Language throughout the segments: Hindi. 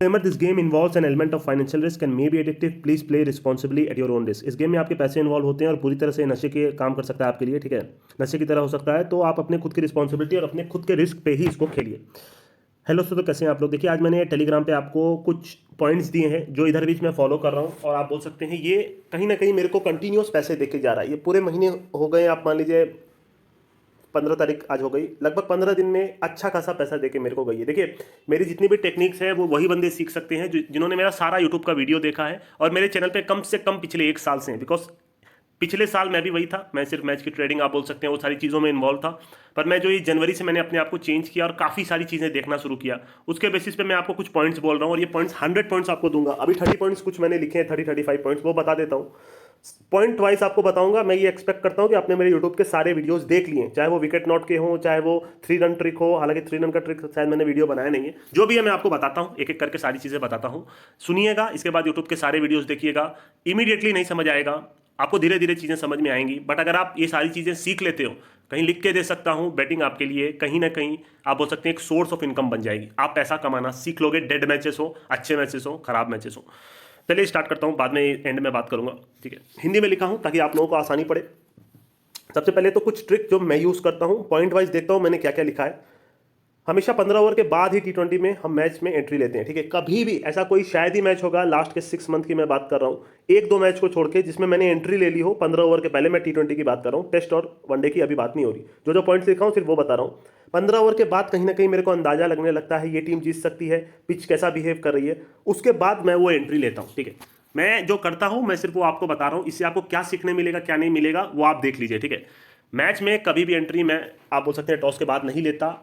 Disclaimer, this game involves an element of financial risk and may be addictive. Please play responsibly at your own risk. इस गेम में आपके पैसे इन्वॉल्व होते हैं और पूरी तरह से नशे के काम कर सकता है आपके लिए, ठीक है, नशे की तरह हो सकता है, तो आप अपने खुद की रिस्पॉन्सिबिलिटी और अपने खुद के रिस्क पे ही इसको खेलिए। हेलो दोस्तों, तो कैसे हैं आप लोग। देखिए, आज मैंने टेलीग्राम पे आपको कुछ पॉइंट्स दिए हैं जो इधर बीच मैं फॉलो कर रहा हूँ, और आप बोल सकते हैं ये कहीं ना कहीं मेरे को कंटिन्यूस पैसे देके जा रहा है। ये पूरे महीने हो गए, आप मान लीजिए 15 तारीख आज हो गई, लगभग 15 दिन में अच्छा खासा पैसा देके मेरे को गई है। देखिए, मेरी जितनी भी टेक्निक्स है वो वही बंदे सीख सकते हैं जिन्होंने मेरा सारा यूट्यूब का वीडियो देखा है और मेरे चैनल पे कम से कम पिछले 1 साल से हैं। बिकॉज पिछले साल मैं भी वही था, मैं सिर्फ मैच की ट्रेडिंग आप बोल सकते हैं वो सारी चीज़ों में इन्वॉल्व था। पर मैं जो ये जनवरी से मैंने अपने आप को चेंज किया और काफ़ी सारी चीज़ें देखना शुरू किया, उसके बेसिस पे मैं आपको कुछ पॉइंट्स बोल रहा हूँ, और ये पॉइंट्स 100 पॉइंट्स आपको दूंगा। अभी 30 पॉइंट्स कुछ मैंने लिखे हैं, 30-35 पॉइंट्स, वो बता देता हूँ। पॉइंट वाइज आपको बताऊंगा। मैं ये एक्सपेक्ट करता हूँ कि आपने मेरे यूट्यूब के सारे वीडियोस देख लिए, चाहे वो विकेट नॉट के हों, चाहे वो 3 रन ट्रिक हो। हालांकि 3 रन का ट्रिक शायद मैंने वीडियो बनाया नहीं है। जो भी है मैं आपको बताता हूँ, एक एक करके सारी चीज़ें बताता हूँ, सुनिएगा। इसके बाद यूट्यूब के सारे वीडियोस देखिएगा। इमीडिएटली नहीं समझ आएगा, आपको धीरे धीरे चीज़ें समझ में आएंगी। बट अगर आप ये सारी चीज़ें सीख लेते हो, कहीं लिख के दे सकता हूँ, बेटिंग आपके लिए कहीं ना कहीं आप बोल सकते हैं एक सोर्स ऑफ इनकम बन जाएगी। आप पैसा कमाना सीख लोगे, डेड मैचेस हो, अच्छे मैचेस हो, खराब मैचेस हो। चलिए स्टार्ट करता हूँ, बाद में एंड में बात करूंगा, ठीक है। हिंदी में लिखा हूँ ताकि आप लोगों को आसानी पड़े। सबसे पहले तो कुछ ट्रिक जो मैं यूज़ करता हूँ, पॉइंट वाइज देखता हूँ मैंने क्या क्या लिखा है। हमेशा 15 ओवर के बाद ही T20 में हम मैच में एंट्री लेते हैं, ठीक है। कभी भी ऐसा कोई शायद ही मैच होगा लास्ट के 6 मंथ की मैं बात कर रहा हूँ, 1-2 मैच को छोड़ के जिसमें मैंने एंट्री ले ली हो 15 ओवर के पहले। मैं T20 की बात कर रहा हूँ, टेस्ट और वनडे की अभी बात नहीं हो रही। जो पॉइंट्स लिखा हूँ सिर्फ वो बता रहा हूँ। 15 ओवर के बाद कहीं ना कहीं मेरे को अंदाजा लगने लगता है ये टीम जीत सकती है, पिच कैसा बिहेव कर रही है, उसके बाद मैं वो एंट्री लेता हूँ, ठीक है। मैं जो करता हूँ मैं सिर्फ वो आपको बता रहा हूँ। इससे आपको क्या सीखने मिलेगा क्या नहीं मिलेगा वो आप देख लीजिए, ठीक है। मैच में कभी भी एंट्री मैं आप बोल सकते हैं टॉस के बाद नहीं लेता।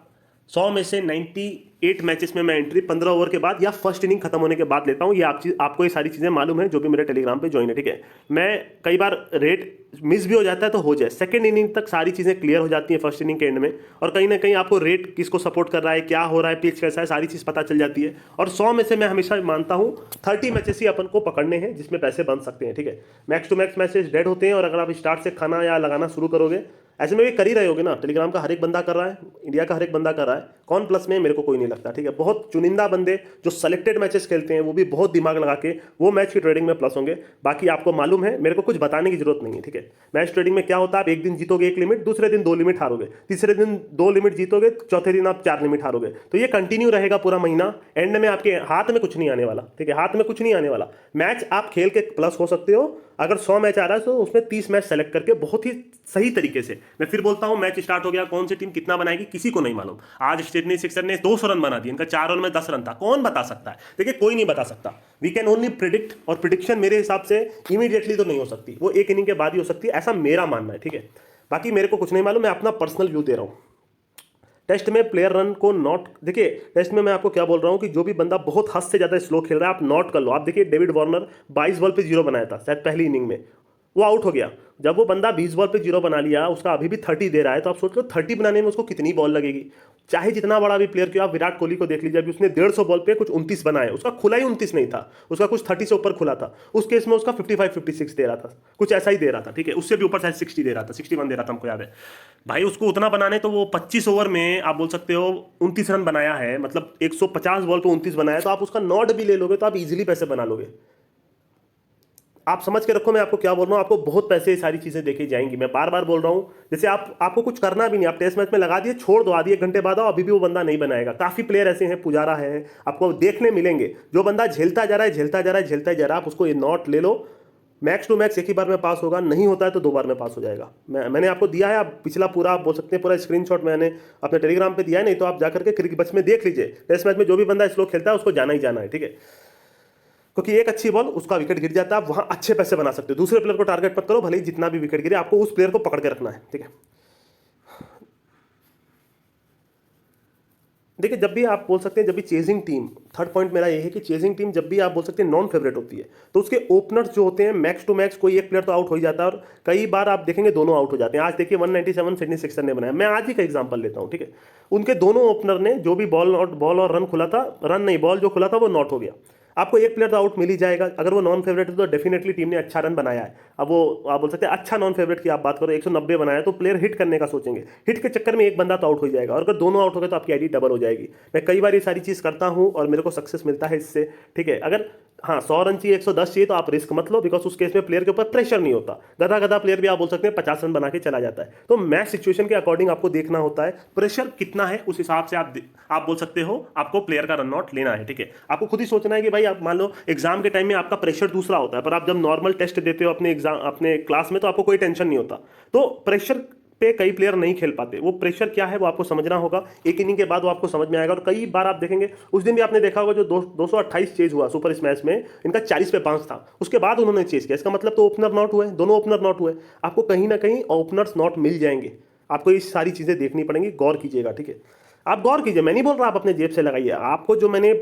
100 में से 98 मैचेस में मैं एंट्री 15 ओवर के बाद या फर्स्ट इनिंग खत्म होने के बाद लेता हूं। ये आपको ये सारी चीज़ें मालूम है जो भी मेरे टेलीग्राम पे ज्वाइन है, ठीक है। मैं कई बार रेट मिस भी हो जाता है तो हो जाए, सेकंड इनिंग तक सारी चीज़ें क्लियर हो जाती हैं फर्स्ट इनिंग के एंड में, और कहीं ना कहीं आपको रेट किसको सपोर्ट कर रहा है, क्या हो रहा है, पिच कैसा है, सारी चीज़ पता चल जाती है। और 100 में से मैं हमेशा मानता हूँ 30 मैचेस ही अपन को पकड़ने हैं जिसमें पैसे बन सकते हैं, ठीक है। Max to max matches dead होते हैं, और अगर आप स्टार्ट से खाना या लगाना शुरू करोगे, ऐसे में भी कर ही रहे होगे ना, टेलीग्राम का हर एक बंदा कर रहा है, इंडिया का हर एक बंदा कर रहा है। कौन प्लस में मेरे को कोई नहीं लगता, ठीक है। बहुत चुनिंदा बंदे जो सेलेक्टेड मैचेस खेलते हैं वो भी बहुत दिमाग लगा के वो मैच की ट्रेडिंग में प्लस होंगे। बाकी आपको मालूम है, मेरे को कुछ बताने की जरूरत नहीं है, ठीक है। मैच ट्रेडिंग में क्या होता है, आप एक दिन जीतोगे 1 लिमिट, दूसरे दिन 2 लिमिट हारोगे, तीसरे दिन 2 लिमिट जीतोगे, चौथे दिन आप 4 लिमिट हारोगे। तो ये कंटिन्यू रहेगा पूरा महीना। एंड में आपके हाथ में कुछ नहीं आने वाला, ठीक है, हाथ में कुछ नहीं आने वाला। मैच आप खेल के प्लस हो सकते हो। अगर 100 मैच आ रहा है तो उसमें 30 मैच सेलेक्ट करके बहुत ही सही तरीके से। मैं फिर बोलता हूं, मैच स्टार्ट हो गया, कौन सी टीम कितना बनाएगी किसी को नहीं मालूम। आज सिडनी सिक्सर ने 200 रन बना दिए, इनका 4 ओवर में 10 रन था, कौन बता सकता है। देखिए, कोई नहीं बता सकता। वी कैन ओनली प्रिडिक्ट, और प्रिडिक्शन मेरे हिसाब से इमीडिएटली तो नहीं हो सकती, वो एक इनिंग के बाद ही हो सकती है, ऐसा मेरा मानना है, ठीक है। बाकी मेरे को कुछ नहीं मालूम, मैं अपना पर्सनल व्यू दे रहा हूं। टेस्ट में प्लेयर रन को नॉट, देखिए टेस्ट में मैं आपको क्या बोल रहा हूं कि जो भी बंदा बहुत हद से ज्यादा स्लो खेल रहा है आप नॉट कर लो। आप देखिए, डेविड वार्नर 22 बॉल पे 0 बनाया था शायद पहली इनिंग में, वो आउट हो गया। जब वो बंदा 20 बॉल पे 0 बना लिया, उसका अभी भी 30 दे रहा है, तो आप सोच लो 30 बनाने में उसको कितनी बॉल लगेगी। चाहे जितना बड़ा भी प्लेयर क्यों, आप विराट कोहली को देख लीजिए, अभी उसने 150 बॉल पे कुछ 29 बनाए, उसका खुला ही 29 नहीं था, उसका कुछ 30 से ऊपर खुला था। उस केस में उसका 55-56 दे रहा था, कुछ ऐसा ही दे रहा था, ठीक है। उससे भी ऊपर शायद 60 दे रहा था, 61 दे रहा था, हमको याद है भाई। उसको उतना बनाने, तो वो 25 ओवर में आप बोल सकते हो 29 रन बनाया है, मतलब 150 बॉल पे 29 बनाया है, तो आप उसका नॉट भी ले लोगे तो आप इजीली पैसे बना लोगे। आप समझ के रखो मैं आपको क्या बोल रहा हूँ, आपको बहुत पैसे सारी चीजें देखी जाएंगी। मैं बार बार बोल रहा हूँ, जैसे आपको कुछ करना भी नहीं, आप टेस्ट मैच में लगा दिए, छोड़ दो, आधी 1 घंटे बाद आओ, अभी भी वो बंदा नहीं बनाएगा। काफी प्लेयर ऐसे हैं, पुजारा है, आपको देखने मिलेंगे, जो बंदा झेलता जा रहा है, झेलता जा रहा है, झेलता जा रहा है, आप उसको ये नॉट ले लो। मैक्स टू मैक्स एक ही बार में पास होगा, नहीं होता है तो 2 बार में पास हो जाएगा। मैंने आपको दिया है, आप पिछला पूरा आप बोल सकते हैं पूरा स्क्रीनशॉट मैंने अपने टेलीग्राम पे दिया है, नहीं तो आप जाकर के क्रिकेट बच में देख लीजिए। टेस्ट मैच में जो भी बंदा स्लो खेलता है उसको जाना ही जाना है, ठीक है। क्योंकि एक अच्छी बॉल उसका विकेट गिर जाता है, आप वहां अच्छे पैसे बना सकते हो। दूसरे प्लेयर को टारगेट मत करो, भले ही जितना भी विकेट गिरे, आपको उस प्लेयर को पकड़ के रखना है, ठीक है। देखिए, जब भी आप बोल सकते हैं, जब भी चेजिंग टीम, थर्ड पॉइंट मेरा ये है कि चेजिंग टीम जब भी आप बोल सकते हैं नॉन फेवरेट होती है, तो उसके ओपनर्स जो होते हैं मैक्स टू मैक्स कोई एक प्लेयर तो आउट हो ही जाता है, और कई बार आप देखेंगे दोनों आउट हो जाते हैं। आज देखिए 197 सिडनी सिक्सर ने बनाया, मैं आज ही का एग्जांपल लेता हूं, ठीक है। उनके दोनों ओपनर ने जो भी बॉल और रन खुला था, रन नहीं बॉल जो खुला था वो नॉट हो गया। आपको एक प्लेयर तो आउट मिल ही जाएगा। अगर वो नॉन फेवरेट है तो डेफिनेटली टीम ने अच्छा रन बनाया है। अब वो आप बोल सकते हैं अच्छा नॉन फेवरेट की आप बात करो, 190 बनाया तो प्लेयर हिट करने का सोचेंगे, हिट के चक्कर में एक बंदा तो आउट हो जाएगा, और अगर दोनों आउट हो गए तो आपकी आईडी डबल हो जाएगी। मैं कई बार ये सारी चीज़ करता हूँ और मेरे को सक्सेस मिलता है इससे, ठीक है। अगर हाँ 100 रन चाहिए, 110 चाहिए तो आप रिस्क मत लो, बिकॉज उस केस में प्लेयर के ऊपर प्रेशर नहीं होता। गधा गधा प्लेयर भी आप बोल सकते हैं 50 रन बना के चला जाता है। तो मैच सिचुएशन के अकॉर्डिंग आपको देखना होता है, प्रेशर कितना है उस हिसाब से आप बोल सकते हो आपको प्लेयर का रन आउट लेना है, ठीक है। आपको खुद ही सोचना है कि भाई आप मान लो एग्जाम के टाइम में आपका प्रेशर दूसरा होता है, पर आप जब नॉर्मल टेस्ट देते हो अपने एग्जाम अपने क्लास में तो आपको कोई टेंशन नहीं होता। तो प्रेशर पे कई प्लेयर नहीं खेल पाते, वो प्रेशर क्या है वो आपको समझना होगा। एक इनिंग के बाद वो आपको समझ में आएगा। और कई बार आप देखेंगे, उस दिन भी आपने देखा होगा जो 228 चेज हुआ सुपर स्मैश में, इनका 40 पे 5 था, उसके बाद उन्होंने चेज किया, इसका मतलब तो ओपनर नॉट हुए, दोनों ओपनर नॉट हुए। आपको कहीं ना कहीं ओपनर्स नॉट मिल जाएंगे, आपको ये सारी चीज़ें देखनी पड़ेंगी, गौर कीजिएगा, ठीक है। आप गौर कीजिए, मैं नहीं बोल रहा आप अपने जेब से लगाइए, आपको जो मैंने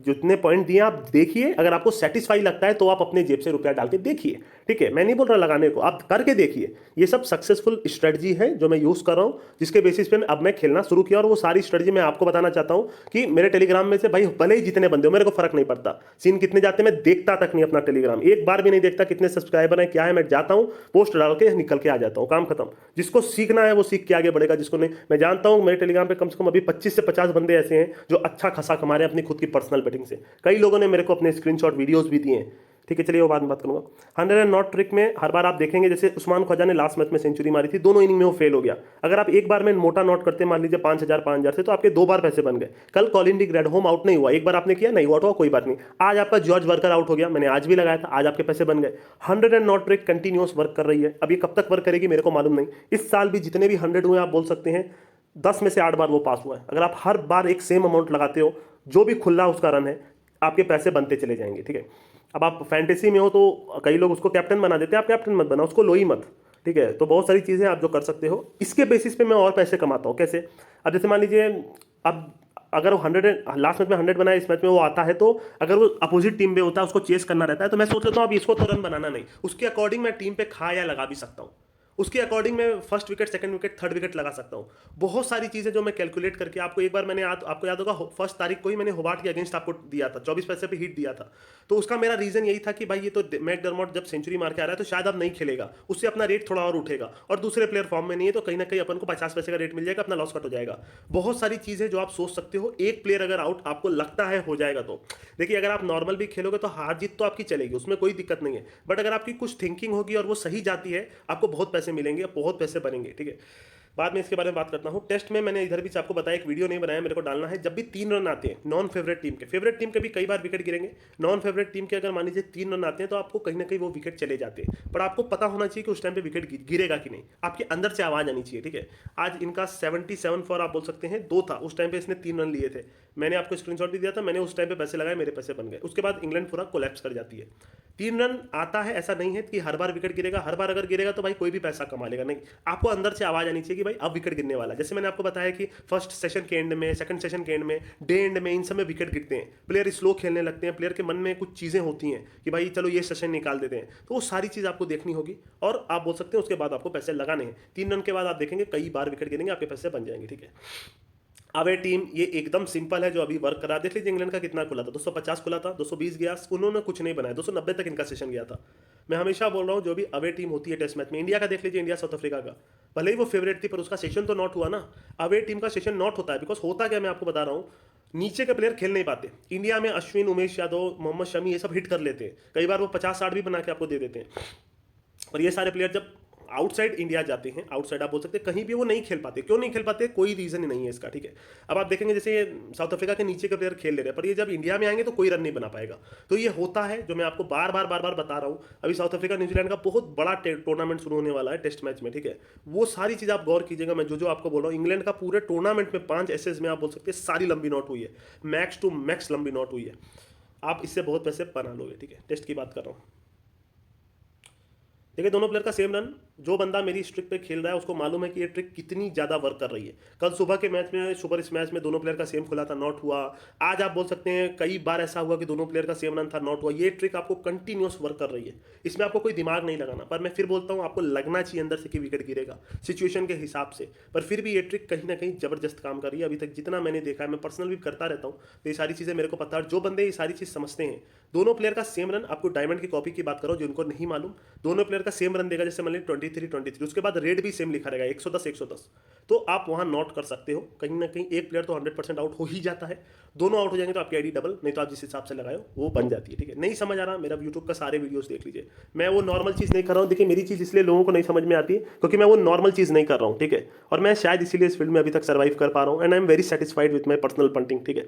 जितने पॉइंट दिए आप देखिए, अगर आपको सेटिस्फाई लगता है तो आप अपने जेब से रुपया डाल के देखिए, ठीक है। मैं नहीं बोल रहा लगाने को, आप करके देखिए। ये सब सक्सेसफुल स्ट्रेटजी है जो मैं यूज़ कर रहा हूँ, जिसके बेसिस पे अब मैं खेलना शुरू किया। और वो सारी स्ट्रेटजी मैं आपको बताना चाहता हूँ कि मेरे टेलीग्राम में से भाई भले ही जितने बंदे हो मेरे को फर्क नहीं पड़ता, सीन कितने जाते मैं देखता तक नहीं, अपना टेलीग्राम एक बार भी नहीं देखता कितने सब्सक्राइबर हैं क्या है, मैं जाता हूँ पोस्ट डाल के निकल के आ जाता हूँ, काम खत्म। जिसको सीखना है वो सीख के आगे बढ़ेगा, जिसको नहीं, मैं जानता हूँ मेरे टेलीग्राम पे कम से कम अभी 25 से 50 बंदे ऐसे हैं जो अच्छा खासा कमा रहे हैं अपनी खुद की पर्सनल बेटिंग से। कई लोगों ने मेरे को अपने स्क्रीनशॉट वीडियोस भी दिए हैं, ठीक है। चलिए वो बाद में बात करूंगा। 100 एंड नॉट ट्रिक में हर बार आप देखेंगे, जैसे उस्मान ख्वाजा ने लास्ट मैच में सेंचुरी मारी थी, दोनों इनिंग में वो फेल हो गया। अगर आप एक बार में मोटा नोट करते मान लीजिए 5,000 से, तो आपके 2 बार पैसे बन गए। कल कॉलिन डी ग्रैंडहोम आउट नहीं हुआ, एक बार आपने किया नहीं हुआ तो कोई बात नहीं। आज आपका जॉर्ज वर्कर आउट हो गया, मैंने आज भी लगाया था, आज आपके पैसे बन गए। 100 and not trick continuous work कर रही है, अब ये कब तक वर्क करेगी मेरे को मालूम नहीं। इस साल भी जितने भी 100 हुए आप बोल सकते हैं 10 में से 8 बार वो पास हुआ है। अगर आप हर बार एक सेम अमाउंट लगाते हो, जो भी खुला उसका रन है, आपके पैसे बनते चले जाएंगे, ठीक है। अब आप फैंटेसी में हो तो कई लोग उसको कैप्टन बना देते हैं, आप कैप्टन मत बनाओ, उसको लो ही मत, ठीक है। तो बहुत सारी चीज़ें आप जो कर सकते हो, इसके बेसिस पे मैं और पैसे कमाता हूँ। कैसे? अब जैसे मान लीजिए अब अगर वो 100 लास्ट मैच में 100 बनाया, इस मैच में वो आता है, तो अगर वो अपोजिट टीम पे होता है उसको चेस करना रहता है, तो मैं सोच लेता हूँ अब इसको तो रन बनाना नहीं, उसके अकॉर्डिंग मैं टीम पे खा या लगा भी सकता हूँ, उसके अकॉर्डिंग मैं first wicket, second wicket, third wicket लगा सकता हूँ। बहुत सारी चीज़ें जो मैं कैलकुलेट करके आपको एक बार मैंने आपको याद होगा 1 तारीख को ही मैंने होबार्ट के अगेंस्ट आपको दिया था, 24 पैसे पे हिट दिया था। तो उसका मेरा रीजन यही था कि भाई ये तो मैकडरमॉट जब सेंचुरी मार के आ रहा है तो शायद अब नहीं खेलेगा, उससे अपना रेट थोड़ा और उठेगा, और दूसरे प्लेयर फॉर्म में नहीं है तो कहीं ना कहीं अपन को 50 पैसे का रेट मिल जाएगा, अपना लॉस कट हो जाएगा। बहुत सारी चीज़ें जो आप सोच सकते हो, एक प्लेयर अगर आउट आपको लगता है हो जाएगा तो देखिए, अगर आप नॉर्मल भी खेलोगे तो हार जीत तो आपकी चलेगी, उसमें कोई दिक्कत नहीं है। बट अगर आपकी कुछ थिंकिंग होगी और वो सही जाती है, आपको बहुत पैसे मिलेंगे, बहुत पैसे बनेंगे, ठीक है। बाद में इसके बारे में बात करता हूँ। टेस्ट में मैंने इधर भी आपको बताया, एक वीडियो नहीं बनाया, मेरे को डालना है। जब भी 3 रन आते हैं नॉन फेवरेट टीम के, फेवरेट टीम के भी कई बार विकेट गिरेंगे, नॉन फेवरेट टीम के अगर मान लीजिए 3 रन आते हैं तो आपको कहीं ना कहीं वो विकेट चले जाते हैं, पर आपको पता होना चाहिए कि उस टाइम पे विकेट गिरेगा कि नहीं, आपके अंदर से आवाज़ आनी चाहिए, ठीक है। आज इनका 77 फॉर आप बोल सकते हैं 2 था, उस टाइम पे इसने 3 रन लिए थे, मैंने आपको स्क्रीनशॉट भी दिया था, मैंने उस टाइम पे पैसे लगाए, मेरे पैसे बन गए। उसके बाद इंग्लैंड पूरा कोलैप्स कर जाती है। 3 रन आता है, ऐसा नहीं है कि हर बार विकेट गिरेगा, हर बार अगर गिरेगा तो भाई कोई भी पैसा कमा लेगा, नहीं, आपको अंदर से आवाज़ आनी चाहिए कि भाई अब विकेट गिरने वाला है। जैसे मैंने आपको बताया कि फर्स्ट सेशन के एंड में, सेकंड सेशन के एंड में, डे एंड में, इन सब में विकेट गिरते हैं, प्लेयर स्लो खेलने लगते हैं, प्लेयर के मन में कुछ चीज़ें होती हैं कि भाई चलो ये सेशन निकाल देते हैं, तो वो सारी चीज़ आपको देखनी होगी और आप बोल सकते हैं उसके बाद आपको पैसे लगाने हैं। 3 रन के बाद आप देखेंगे कई बार विकेट गिरेंगे, आपके पैसे बन जाएंगे, ठीक है। अवे टीम ये एकदम सिंपल है जो अभी वर्क करा, देख लीजिए इंग्लैंड का कितना खुला था, 250 खुला था, 220 गया, उन्होंने कुछ नहीं बनाया, 290 तक इनका सेशन गया था। मैं हमेशा बोल रहा हूँ जो भी अवे टीम होती है टेस्ट मैच में, इंडिया का देख लीजिए, इंडिया साउथ अफ्रीका का, भले ही वो फेवरेट थी पर उसका सेशन तो नॉट हुआ ना। अवे टीम का सेशन नॉट होता है, बिकॉज होता क्या मैं आपको बता रहा हूँ, नीचे के प्लेयर खेल नहीं पाते। इंडिया में अश्विन, उमेश यादव, मोहम्मद शमी ये सब हिट कर लेते हैं, कई बार वो 50-60 भी बना के आपको दे देते हैं। और ये सारे प्लेयर जब आउटसाइड इंडिया जाते हैं, आउटसाइड आप बोल सकते हैं, कहीं भी वो नहीं खेल पाते। क्यों नहीं खेल पाते? कोई रीजन ही नहीं है इसका, ठीक है। अब आप देखेंगे जैसे साउथ अफ्रीका के नीचे के प्लेयर खेल ले रहे हैं, पर ये जब इंडिया में आएंगे तो कोई रन नहीं बना पाएगा। तो ये होता है जो मैं आपको बार बार बता रहा हूँ। अभी साउथ अफ्रीका न्यूजीलैंड का बहुत बड़ा टूर्नामेंट शुरू होने वाला है टेस्ट मैच में, ठीक है। वो सारी चीज़ आप गौर कीजिएगा, मैं जो आपको बोल रहा हूँ। इंग्लैंड का पूरे टूर्नामेंट में 5 एसेज में आप बोल सकते हैं सारी लंबी नॉट हुई है, मैक्स टू मैक्स लंबी नॉट हुई है। आप इससे बहुत पैसे बना लोगे, ठीक है। टेस्ट की बात कर रहा हूँ, देखिए दोनों प्लेयर का सेम रन जो बंदा मेरी इस ट्रिक पे खेल रहा है उसको मालूम है कि ये ट्रिक कितनी ज़्यादा वर्क कर रही है। कल सुबह के मैच में, सुपर स्मैश में दोनों प्लेयर का सेम खुला था, नॉट हुआ। आज आप बोल सकते हैं कई बार ऐसा हुआ कि दोनों प्लेयर का सेम रन था, नॉट हुआ। ये ट्रिक आपको कंटिन्यूस वर्क कर रही है, इसमें आपको कोई दिमाग नहीं लगाना। पर मैं फिर बोलता हूँ आपको लगना चाहिए अंदर से कि विकेट गिरेगा सिचुएशन के हिसाब से। पर फिर भी ये ट्रिक कहीं ना कहीं ज़बरदस्त काम कर रही है अभी तक जितना मैंने देखा है। मैं पर्सनल भी करता रहता हूँ तो ये सारी चीज़ें मेरे को पता है। जो बंदे ये सारी चीज़ समझते हैं, दोनों प्लेयर का सेम रन, आपको डायमंड की कॉपी की बात करो जिनको नहीं मालूम, दोनों प्लेयर का सेम रन देगा। जैसे मान लीजिए 23-23, उसके बाद रेट भी सेम लिखा रहेगा 110-110, तो आप वहां नोट कर सकते हो। कहीं ना कहीं एक प्लेयर तो 100% आउट हो ही जाता है, दोनों आउट हो जाएंगे तो आपकी आईडी डबल, नहीं तो आप जिस हिसाब से लगाए हो वो बन जाती है। ठीक है, नहीं समझ आ रहा, मेरा यूट्यूब का सारे वीडियोस देख लीजिए। मैं वो नॉर्मल चीज़ नहीं कर रहा हूँ। देखिए मेरी चीज़ इसलिए लोगों को नहीं समझ में आती है क्योंकि मैं वो नॉर्मल चीज़ नहीं कर रहा हूँ। ठीक है, और मैं शायद इसीलिए इस फील्ड में अभी तक सर्वाइव कर पा रहा हूँ। And I am very satisfied with my personal painting. ठीक है,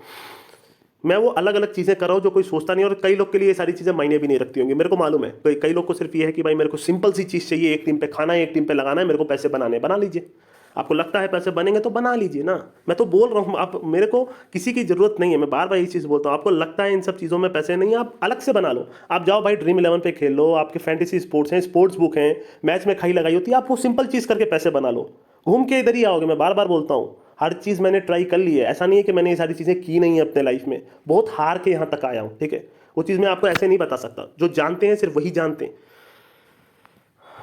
मैं वो अलग अलग चीज़ें कर रहा हूँ जो कोई सोचता नहीं। और कई लोग के लिए ये सारी चीज़ें मायने भी नहीं रखती होंगी, मेरे को मालूम है। कई लोग को सिर्फ ये है कि भाई मेरे को सिंपल सी चीज़ चाहिए, एक टीम पे खाना है, एक टीम पे लगाना है, मेरे को पैसे बनाने, बना लीजिए। आपको लगता है पैसे बनेंगे तो बना लीजिए ना। मैं तो बोल रहा हूँ, आप, मेरे को किसी की जरूरत नहीं है। मैं बार बार ये चीज़ बोलता हूँ, आपको लगता है इन सब चीज़ों में पैसे नहीं है, आप अलग से बना लो। आप जाओ भाई ड्रीम 11 पे खेल लो, आपके फैंटेसी स्पोर्ट्स हैं, स्पोर्ट्स बुक हैं, मैच में खाई लगाई होती है, आप वो सिंपल चीज़ करके पैसे बना लो। घूम के इधर ही आओगे। मैं बार बार बोलता हूँ, हर चीज़ मैंने ट्राई कर ली है, ऐसा नहीं है कि मैंने ये सारी चीज़ें की नहीं है अपने लाइफ में। बहुत हार के यहाँ तक आया हूँ। ठीक है, वो चीज़ मैं आपको ऐसे नहीं बता सकता, जो जानते हैं सिर्फ वही जानते हैं।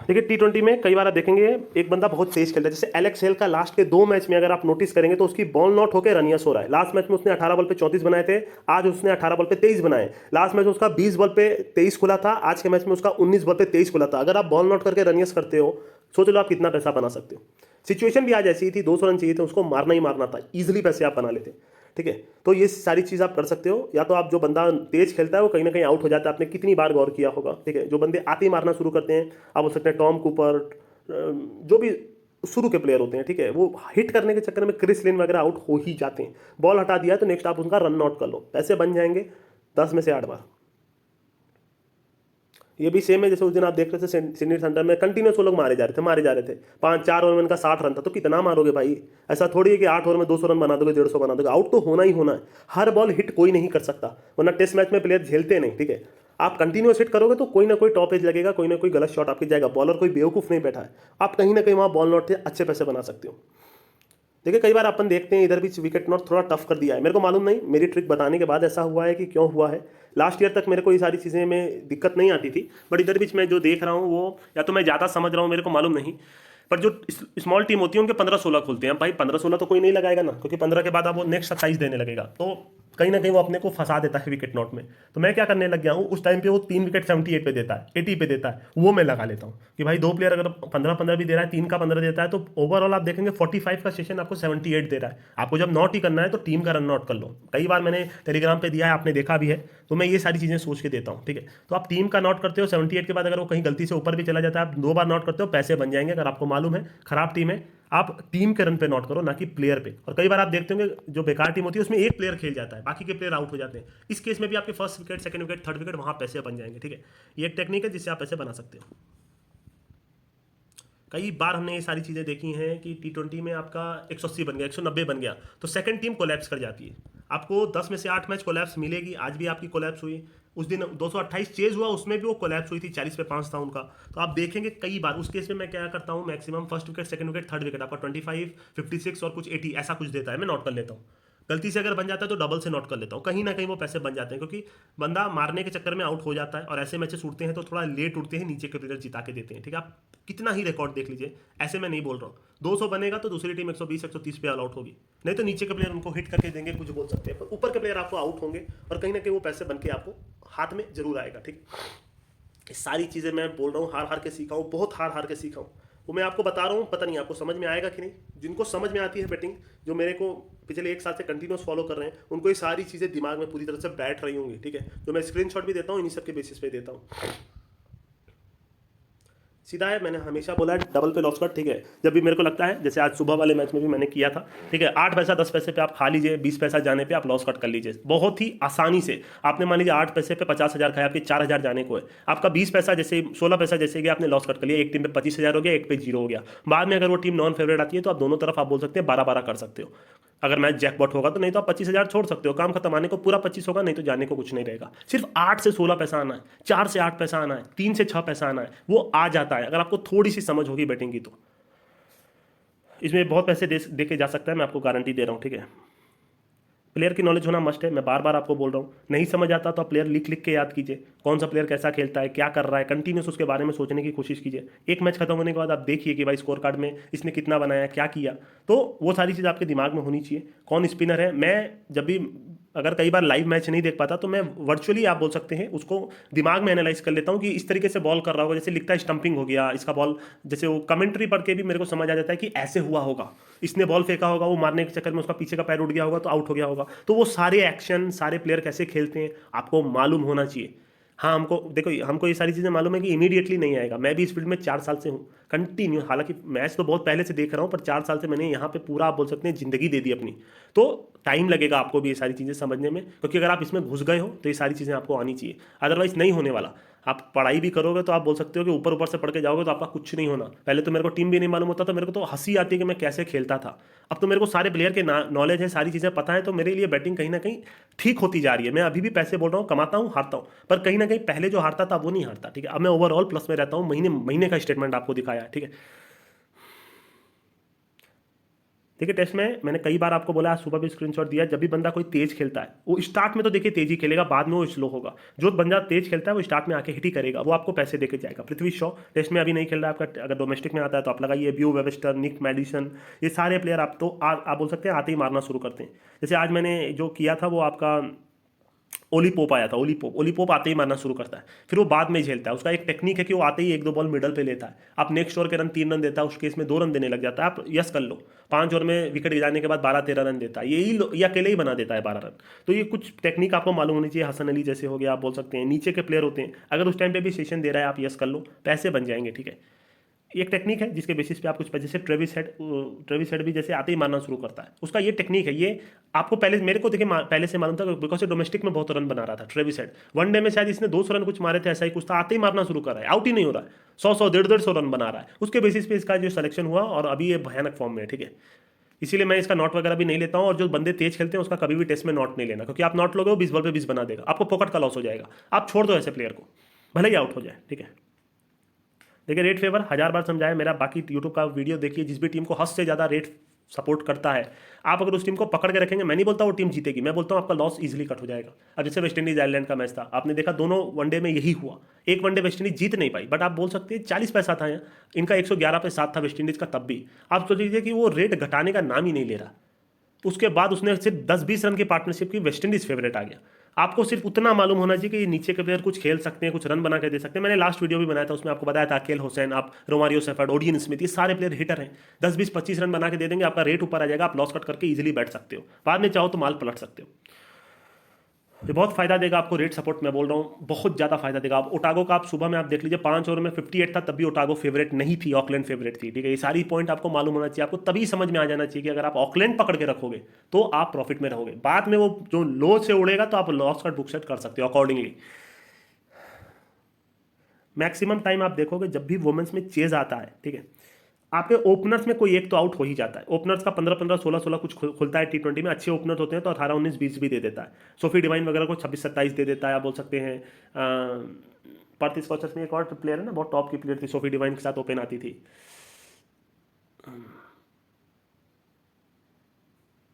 देखिए T20 में कई बार आप देखेंगे एक बंदा बहुत तेज खेलता है, जैसे एलेक्स हेल का लास्ट के 2 मैच में अगर आप नोटिस करेंगे तो उसकी बॉल नॉट होकर रनियस हो रहा है। लास्ट मैच में उसने 18 बॉल पे 34 बनाए थे, आज उसने 18 बॉल पे 23 बनाए। लास्ट मैच में उसका 20 बॉल पे 23 खुला था, आज के मैच में उसका 19 बॉल पे 23 खुला था। अगर आप बॉल नॉट करके रनियस करते हो, सोच लो आप कितना पैसा बना सकते हो। सिचुएशन भी आज ऐसी थी, 200 रन चाहिए थे, उसको मारना ही मारना था, ईजिली पैसे आप बना लेते। ठीक है, तो ये सारी चीज़ आप कर सकते हो। या तो आप, जो बंदा तेज खेलता है वो कहीं ना कहीं आउट हो जाता है, आपने कितनी बार गौर किया होगा। ठीक है, जो बंदे आते ही मारना शुरू करते हैं, आप हो सकते हैं टॉम कूपर, जो भी शुरू के प्लेयर होते हैं, ठीक है, वो हिट करने के चक्कर में क्रिस लिन वगैरह आउट हो ही जाते हैं। बॉल हटा दिया तो नेक्स्ट आप उनका रन आउट कर लो, पैसे बन जाएंगे 10 में से 8 बार। ये भी सेम है, जैसे उस दिन आप देख रहे थे सिडनी थंडर में कंटिन्यूस वो लोग मारे जा रहे थे 5-4 ओवर में उनका 60 रन था, तो कितना मारोगे भाई। ऐसा थोड़ी है कि 8 ओवर में 200 रन बना दोगे, 150 बना दोगे। आउट तो होना ही होना है, हर बॉल हिट कोई नहीं कर सकता, वरना टेस्ट मैच में प्लेयर झेलते नहीं। ठीक है, आप कंटिन्यूस हिट करोगे तो कोई ना कोई टॉप एज लगेगा, कोई ना कोई गलत शॉट आपकी जाएगा। बॉलर कोई बेवकूफ़ नहीं बैठा है, आप कहीं ना कहीं वहाँ बॉल नॉट थे अच्छे पैसे बना सकते हो। देखिए कई बार अपन देखते हैं इधर भी विकेट नॉट थोड़ा टफ कर दिया है, मेरे को मालूम नहीं, मेरी ट्रिक बताने के बाद ऐसा हुआ है कि क्यों हुआ है। लास्ट ईयर तक मेरे को ये सारी चीज़ें में दिक्कत नहीं आती थी, बट इधर बीच मैं जो देख रहा हूँ वो या तो मैं ज़्यादा समझ रहा हूँ, मेरे को मालूम नहीं। पर जो स्मॉल टीम होती है उनके 15-16 खुलते हैं। भाई 15-16 तो कोई नहीं लगाएगा ना, क्योंकि 15 के बाद आप वो नेक्स्ट 27 देने लगेगा, तो कहीं ना कहीं वो अपने को फंसा देता है विकेट नॉट में। तो मैं क्या करने लग गया हूँ, उस टाइम पे वो 3 विकेट 78 पे देता है, 80 पे देता है, वो मैं लगा लेता हूँ कि भाई 2 प्लेयर अगर 15-15 भी दे रहा है, 3 का 15 देता है, तो ओवरऑल आप देखेंगे 45 का सेशन आपको 78 दे रहा है। आपको जब नॉट ही करना है तो टीम का रन नॉट कर लो। कई बार मैंने टेलीग्राम पे दिया है, आपने देखा भी है, तो मैं ये सारी चीज़ें सोच के देता हूँ। ठीक है, तो आप टीम का नॉट करते हो 78 के बाद, अगर वो कहीं गलती से ऊपर भी चला जाता है, आप 2 बार नॉट करते हो, पैसे बन जाएंगे। अगर आपको मालूम है खराब टीम है, आप टीम के रन पे नॉट करो, ना कि प्लेयर पे। और कई बार आप देखते होंगे जो बेकार टीम होती है उसमें एक प्लेयर खेल जाता है, बाकी के प्लेयर आउट हो जाते हैं। इस केस में भी आपके first wicket, second wicket, third wicket, वहां पैसे बन जाएंगे। ठीक है, ये एक टेक्निक है जिससे आप पैसे बना सकते हो। कई बार हमने ये सारी चीज़ें देखी हैं कि T20 में आपका 180 बन गया, 190 बन गया, तो सेकंड टीम कोलैप्स कर जाती है। आपको 10 में से 8 मैच कोलैप्स मिलेगी। आज भी आपकी कोलैप्स हुई, उस दिन 228 चेज हुआ, उसमें भी वो कोलैप्स हुई थी, 40 पे 5 था उनका। तो आप देखेंगे कई बार उस केस में मैं क्या करता हूँ, maximum first wicket, second wicket, third wicket आपका 25, 56 और कुछ 80 ऐसा कुछ देता है, मैं नोट कर लेता हूँ। गलती से अगर बन जाता है तो डबल से नोट कर लेता हूँ, कहीं ना कहीं वो पैसे बन जाते हैं, क्योंकि बंदा मारने के चक्कर में आउट हो जाता है। और ऐसे मैचेस उठते हैं तो थोड़ा लेट उठते हैं, नीचे के प्लेयर जिता के देते हैं। ठीक है, आप कितना ही रिकॉर्ड देख लीजिए, ऐसे मैं नहीं बोल रहा हूँ 200 बनेगा तो दूसरी टीम 120, 130 पे ऑल आउट होगी, नहीं तो नीचे के प्लेयर उनको हिट करके देंगे, कुछ बोल सकते हैं, पर ऊपर के प्लेयर आपको आउट होंगे और कहीं ना कहीं वो पैसे बन के आपको हाथ में जरूर आएगा। ठीक, ये सारी चीज़ें मैं बोल रहा हूँ, हार हार के सीखा हूँ, बहुत हार हार के सीखा हूँ, वो मैं आपको बता रहा हूँ। पता नहीं आपको समझ में आएगा कि नहीं। जिनको समझ में आती है बैटिंग, जो मेरे को पिछले 1 साल से कंटिन्यूस फॉलो कर रहे हैं, उनको ये सारी चीज़ें दिमाग में पूरी तरह से बैठ रही होंगी। ठीक है, जो मैं स्क्रीनशॉट भी देता हूँ इन्हीं सब के बेसिस पे देता हूँ। सीधा है, मैंने हमेशा बोला है डबल पे लॉस कट। ठीक है, जब भी मेरे को लगता है, जैसे आज सुबह वाले मैच में भी मैंने किया था। ठीक है, 8 पैसा 10 पैसे पे आप खा लीजिए, 20 पैसा जाने पे आप लॉस कट कर लीजिए, बहुत ही आसानी से। आपने मान लीजिए 8 पैसे पे 50,000 खाया, आपके 4,000 जाने को है, आपका 20 पैसा जैसे 16 पैसा जैसे कि आपने लॉस कट कर लिया, एक टीम पे 25,000 हो गया, एक पे 0 हो गया। बाद में अगर वो टीम नॉन फेवरेट आती है तो आप दोनों तरफ आप बोल सकते हैं 12-12 कर सकते हो। अगर मैच जैकपॉट होगा तो, नहीं तो आप 25,000 छोड़ सकते हो, काम खत्म, आने को पूरा 25 होगा, नहीं तो जाने को कुछ नहीं रहेगा। सिर्फ 8 से 16 पैसा आना है, 4 से 8 पैसा आना है, 3 से 6 पैसा आना है, वो आ जाता है अगर आपको थोड़ी सी समझ होगी बैटिंग की। तो इसमें बहुत पैसे देके जा सकता है, मैं आपको गारंटी दे रहा हूँ, ठीक है। प्लेयर की नॉलेज होना मस्ट है, मैं बार बार आपको बोल रहा हूँ। नहीं समझ आता तो आप प्लेयर लिख लिख के याद कीजिए, कौन सा प्लेयर कैसा खेलता है, क्या कर रहा है, कंटिन्यूस उसके बारे में सोचने की कोशिश कीजिए। एक मैच खत्म होने के बाद आप देखिए कि भाई स्कोर कार्ड में इसने कितना बनाया, क्या किया, तो वो सारी चीज़ आपके दिमाग में होनी चाहिए। कौन स्पिनर है, मैं जब भी अगर कई बार लाइव मैच नहीं देख पाता तो मैं वर्चुअली, आप बोल सकते हैं, उसको दिमाग में एनालाइज कर लेता हूँ कि इस तरीके से बॉल कर रहा होगा, जैसे लिखता है स्टंपिंग हो गया इसका बॉल, जैसे वो कमेंट्री पढ़ के भी मेरे को समझ आ जाता है कि ऐसे हुआ होगा, इसने बॉल फेंका होगा, वो मारने के चक्कर में उसका पीछे का पैर उठ गया होगा तो आउट हो गया होगा। तो वो सारे एक्शन, सारे प्लेयर कैसे खेलते हैं आपको मालूम होना चाहिए। हाँ, हमको देखो, हमको ये सारी चीज़ें मालूम है कि इमीडिएटली नहीं आएगा। मैं भी इस फील्ड में 4 साल से हूँ कंटिन्यू, हालांकि मैच तो बहुत पहले से देख रहा हूँ, पर 4 साल से मैंने यहाँ पे पूरा, आप बोल सकते हैं, ज़िंदगी दे दी अपनी। तो टाइम लगेगा आपको भी ये सारी चीज़ें समझने में, क्योंकि अगर आप इसमें घुस गए हो तो ये सारी चीज़ें आपको आनी चाहिए, अदरवाइज नहीं होने वाला। आप पढ़ाई भी करोगे तो आप बोल सकते हो कि ऊपर ऊपर से पढ़ के जाओगे तो आपका कुछ नहीं होना। पहले तो मेरे को टीम भी नहीं मालूम होता, तो मेरे को तो हंसी आती है कि मैं कैसे खेलता था। अब तो मेरे को सारे प्लेयर के नॉलेज है, सारी चीज़ें पता है, तो मेरे लिए बैटिंग कहीं ना कहीं ठीक होती जा रही है। मैं अभी भी पैसे बोल रहा हूँ, कमाता हूँ, हारता हूँ, पर कहीं ना कहीं पहले जो हारता था वो नहीं हारता, ठीक है। अब मैं ओवरऑल प्लस में रहता हूँ, महीने महीने का स्टेटमेंट आपको दिखाया है, ठीक है। देखिए, टेस्ट में मैंने कई बार आपको बोला, आज सुबह भी स्क्रीनशॉट दिया, जब भी बंदा कोई तेज खेलता है, वो स्टार्ट में तो देखिए तेज ही खेलेगा, बाद में वो स्लो होगा। जो बंदा तेज खेलता है वो स्टार्ट में आके हिट ही करेगा, वो आपको पैसे देके जाएगा। पृथ्वी शॉ टेस्ट में अभी नहीं खेल रहा है आपका, अगर डोमेस्टिक में आता है तो आप लगाइए, ब्यू वेबस्टर, निक मैडिसन, ये सारे प्लेयर आप तो आप बोल सकते हैं आते ही मारना शुरू करते हैं। जैसे आज मैंने जो किया था वो आपका ओली पोप आया था, ओली पोप आते ही मारना शुरू करता है, फिर वो बाद में झेलता है। उसका एक टेक्निक है कि वो आते ही 1-2 बॉल मिडल पे लेता है, आप नेक्स्ट ओवर के रन 3 रन देता है, उस केस में 2 रन देने लग जाता है, आप यस कर लो। 5 ओवर में विकेट गिराने के बाद 12-13 रन देता है, ये अकेले ही बना देता है 12 रन। तो ये कुछ टेक्निक आपको मालूम होनी चाहिए। हसन अली जैसे हो गया, आप बोल सकते हैं, नीचे के प्लेयर होते हैं, अगर उस टाइम पे भी सेशन दे रहा है आप यस कर लो, पैसे बन जाएंगे, ठीक है। एक टेक्निक है जिसके बेसिस पे आप कुछ, जैसे ट्रेविस हेड भी जैसे आते ही मारना शुरू करता है, उसका ये टेक्निक है। ये आपको पहले, मेरे को देखिए पहले से मालूम था, बिकॉज डोमेस्टिक में बहुत रन बना रहा था ट्रेविस हेड। वनडे में शायद इसने 200 रन कुछ मारे थे, ऐसा ही कुछ था, आते ही मारना शुरू कर रहा है, आउट ही नहीं हो रहा है, 100 150 रन बना रहा है। उसके बेसिस पे इसका जो सिलेक्शन हुआ, और अभी ये भयानक फॉर्म में है, ठीक है। इसीलिए मैं इसका नॉट वगैरह भी नहीं लेता हूँ, और जो बंदे तेज खेलते हैं उसका कभी भी टेस्ट में नॉट नहीं लेना, क्योंकि आप नॉट लोगे वो 20 बॉल पे 20 बना देगा, आपको पॉकेट का लॉस हो जाएगा। आप छोड़ दो ऐसे प्लेयर को, भले ही आउट हो जाए, ठीक है। देखिए, रेट फेवर 1000 बार समझाया, मेरा बाकी यूट्यूब का वीडियो देखिए, जिस भी टीम को हद से ज़्यादा रेट सपोर्ट करता है, आप अगर उस टीम को पकड़ के रखेंगे, मैं नहीं बोलता वो टीम जीतेगी, मैं बोलता हूँ आपका लॉस इजीली कट हो जाएगा। अब जैसे वेस्ट इंडीज आयरलैंड का मैच था, आपने देखा दोनों वनडे में यही हुआ। एक वनडे वेस्ट इंडीज जीत नहीं पाई, बट आप बोल सकते हैं 40 पैसा था यहाँ, इनका 111 पे 7 था वेस्ट इंडीज का, तब भी आप सोच लीजिए कि वो रेट घटाने का नाम ही नहीं ले रहा। उसके बाद उसने सिर्फ 10-20 रन की पार्टनरशिप की, वेस्ट इंडीज फेवरेट आ गया। आपको सिर्फ उतना मालूम होना चाहिए कि ये नीचे के प्लेयर कुछ खेल सकते हैं, कुछ रन बना के दे सकते हैं। मैंने लास्ट वीडियो भी बनाया था, उसमें आपको बताया था अकेल हुसैन, आप रोमारियो सेफर्ड, ओडियन स्मिथ, ये सारे प्लेयर हिटर हैं, 10-20-25 रन बना के दे देंगे, आपका रेट ऊपर आ जाएगा, आप लॉस कट करके इजीली बैठ सकते हो, बाद में चाहो तो माल पलट सकते हो। ये बहुत फायदा देगा आपको, रेट सपोर्ट मैं बोल रहा हूँ, बहुत ज़्यादा फायदा देगा। आप ओटागो का, आप सुबह में आप देख लीजिए, 5 ओवर में 58 था, तब भी ओटागो फेवरेट नहीं थी, ऑकलैंड फेवरेट थी, ठीक है। ये सारी पॉइंट आपको मालूम होना चाहिए, आपको तभी समझ में आ जाना चाहिए कि अगर आप ऑकलैंड पकड़ के रखोगे तो आप प्रॉफिट में रहोगे, बाद में वो जो लो से उड़ेगा तो आप लॉस कट बुक सेट कर सकते हो अकॉर्डिंगली। मैक्सिमम टाइम आप देखोगे जब भी वुमेन्स में चेज आता है, ठीक है, आपके ओपनर्स में कोई एक तो आउट हो ही जाता है। ओपनर्स का 15-15, 16-16 कुछ खुलता है टी20 में, अच्छे ओपनर्स होते हैं तो 18-19-20 भी दे देता है। सोफी डिवाइन वगैरह को 26-27 दे देता है, आप बोल सकते हैं। पर्थ स्कॉचर्स में एक और प्लेयर है ना, बहुत टॉप की प्लेयर थी, सोफी डिवाइन के साथ ओपन आती थी,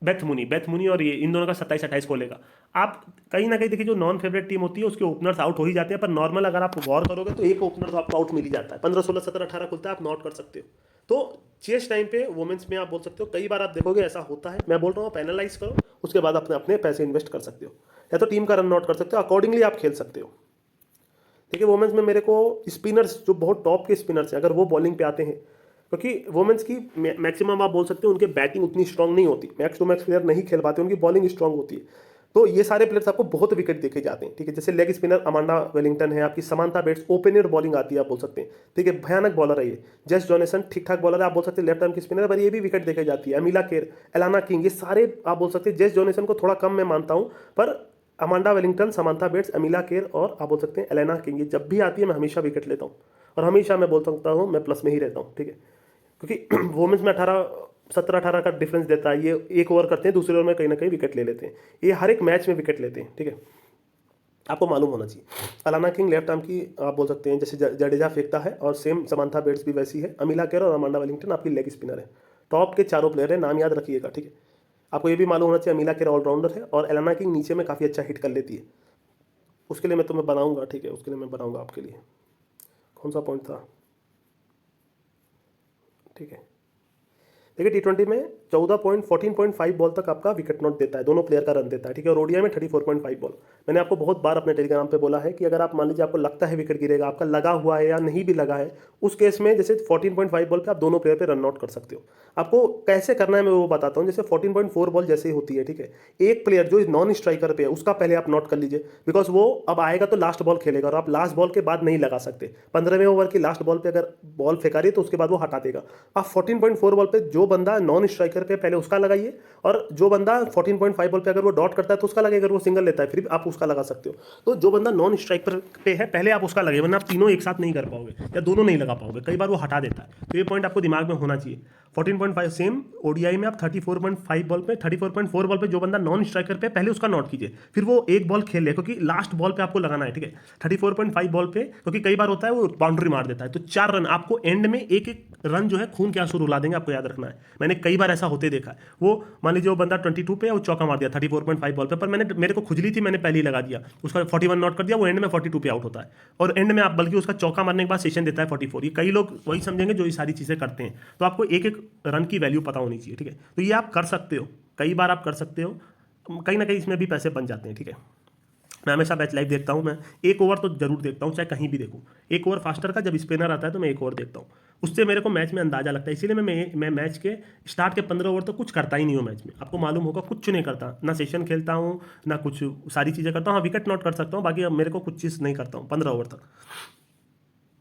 बेथ मुनी, और ये इन दोनों का 27-28 खोलेगा। आप कहीं ना कहीं देखिए, जो नॉन फेवरेट टीम होती है उसके ओपनर्स आउट हो ही जाते हैं, पर नॉर्मल अगर आप गौर करोगे तो एक ओपनर तो आपको आउट मिल ही जाता है, 15-16-17-18 खुलता है, आप नॉट कर सकते हो। तो चेस टाइम पे वुमेन्स में आप बोल सकते हो, कई बार आप देखोगे ऐसा होता है। मैं बोल रहा हूँ आप एनालाइज करो, उसके बाद अपने अपने पैसे इन्वेस्ट कर सकते हो, या तो टीम का रन आउट कर सकते हो, अकॉर्डिंगली आप खेल सकते हो। देखिए, वुमेन्स में मेरे को स्पिनर्स, जो बहुत टॉप के स्पिनर्स हैं, अगर वो बॉलिंग पे आते हैं, क्योंकि वुमेन्स की मैक्सिमम आप बोल सकते हो उनकी बैटिंग उतनी स्ट्रांग नहीं होती, मैक्स टू मैक्स प्लेयर नहीं खेल पाते, उनकी बॉलिंग स्ट्रांग होती है। तो ये सारे प्लेयर्स आपको बहुत विकेट देखे जाते हैं, ठीक है। जैसे लेग स्पिनर अमांडा वेलिंगटन है, आपकी समांथा बेट्स, ओपनर बॉलिंग आती है, आप बोल सकते हैं, ठीक है, भयानक बॉलर है ये। जेस जॉनसन ठीक ठाक बॉलर है, आप बोल सकते हैं लेफ्ट आर्म की स्पिनर, पर ये भी विकेट देखे जाती है। अमीला केर, एलाना किंग, ये सारे आप बोल सकते हैं। जेस जॉनसन को थोड़ा कम मैं मानता हूँ, पर अमांडा वेलिंगटन, समांथा बेट्स, अमीला केर और आप बोल सकते हैं एलेना किंग, ये जब भी आती है मैं हमेशा विकेट लेता हूँ, और हमेशा मैं बोल सकता हूँ मैं प्लस में ही रहता हूँ, ठीक है। क्योंकि वुमेन्स में 18 17-18 का डिफरेंस देता है। ये एक ओवर करते हैं, दूसरे ओवर में कहीं ना कहीं विकेट ले लेते हैं, ये हर एक मैच में विकेट लेते हैं, ठीक है, आपको मालूम होना चाहिए। अलाना किंग लेफ्ट आर्म की आप बोल सकते हैं, जैसे जडेजा फेंकता है, और सेम समांथा बेट्स भी वैसी है। अमिला केर और अमांडा वेलिंगटन आपकी लेग स्पिनर है। टॉप के चारों प्लेयर हैं, नाम याद रखिएगा, ठीक है। आपको ये भी मालूम होना चाहिए अमिला केर ऑलराउंडर है, और अलाना किंग नीचे में काफ़ी अच्छा हिट कर लेती है। उसके लिए मैं तुम्हें बनाऊंगा, ठीक है, उसके लिए मैं बनाऊंगा आपके लिए। कौन सा पॉइंट था, ठीक है। देखिए T20 में 14.5 बॉल तक आपका विकेट नॉट देता है, दोनों प्लेयर का रन देता है, ठीक है। और ओडीआई में 34.5 बॉल। मैंने आपको बहुत बार अपने टेलीग्राम पे बोला है कि अगर आप मान लीजिए आपको लगता है विकेट गिरेगा, आपका लगा हुआ है या नहीं भी लगा है, उस केस में जैसे 14.5 बॉल पे आप दोनों प्लेयर पे रन आउट कर सकते हो। आपको कैसे करना है मैं वो बताता हूँ। जैसे 14.4 बॉल जैसे ही होती है, ठीक है, एक प्लेयर जो नॉन स्ट्राइकर पे है उसका पहले आप नोट कर लीजिए, बिकॉज वो अब आएगा तो लास्ट बॉल खेलेगा, और आप लास्ट बॉल के बाद नहीं लगा सकते। 15वें ओवर की लास्ट बॉल पे अगर बॉल फेंका रही है तो उसके बाद वो हटा देगा। आप 14.4 बॉल पे जो बंदा नॉन स्ट्राइकर पे पहले उसका लगाइए, और जो बंदा 14.5 बॉल पे अगर वो डॉट करता है तो उसका लगे, अगर वो सिंगल लेता है फिर आप उसका लगा सकते हो। तो जो बंदा नॉन स्ट्राइकर पे है पहले आप उसका लगे, वरना आप तीनों एक साथ नहीं कर पाओगे या दोनों नहीं लगा पाओगे, कई बार वो हटा देता है। तो ये पॉइंट आपको दिमाग में होना चाहिए। 14.5 सेम ओडीआई में आप 34.5 बॉल पे 34.4 बॉल पे जो बंदा नॉन स्ट्राइकर पे पहले उसका नोट कीजिए, फिर वो एक बॉल खेल ले, क्योंकि लास्ट बॉल पे आपको लगाना है, ठीक है। 34.5 बॉल पे, क्योंकि कई बार होता है वो बाउंड्री मार देता है, तो 4 रन आपको एंड में एक एक रन जो है खून के आंसू रुला देंगे, आपको याद रखना है। मैंने कई बार ऐसा होते देखा है। वो मान लीजिए वो बंदा 22 पे वो चौका मार दिया 34.5 बॉल पे, पर मेरे को खुजली थी, मैंने पहले ही लगा दिया, उसका 41 नॉट कर दिया, वो एंड में 42 पे आउट होता है। और एंड में आप बल्कि उसका चौका मारने के बाद सेशन देता है 44। ये कई लोग वही समझेंगे जो ये सारी चीज़ें करते हैं। तो आपको एक एक रन की वैल्यू पता होनी चाहिए, ठीक है। तो ये आप कर सकते हो, कई बार आप कर सकते हो, कहीं ना कहीं इसमें भी पैसे बन जाते हैं, ठीक है। मैं हमेशा मैच लाइव देखता हूँ, मैं एक ओवर तो जरूर देखता हूँ, चाहे कहीं भी देखूँ। एक ओवर फास्टर का जब स्पिनर आता है तो मैं एक ओवर देखता हूँ, उससे मेरे को मैच में अंदाजा लगता है। इसीलिए मैं मैच के स्टार्ट के 15 ओवर तो कुछ करता ही नहीं हूँ मैच में, आपको मालूम होगा, कुछ नहीं करता, ना सेशन खेलता हूँ ना कुछ सारी चीज़ें करता हूँ। हाँ, विकेट नॉट कर सकता हूँ, बाकी अब मेरे को कुछ चीज़ नहीं करता हूँ 15 ओवर तक।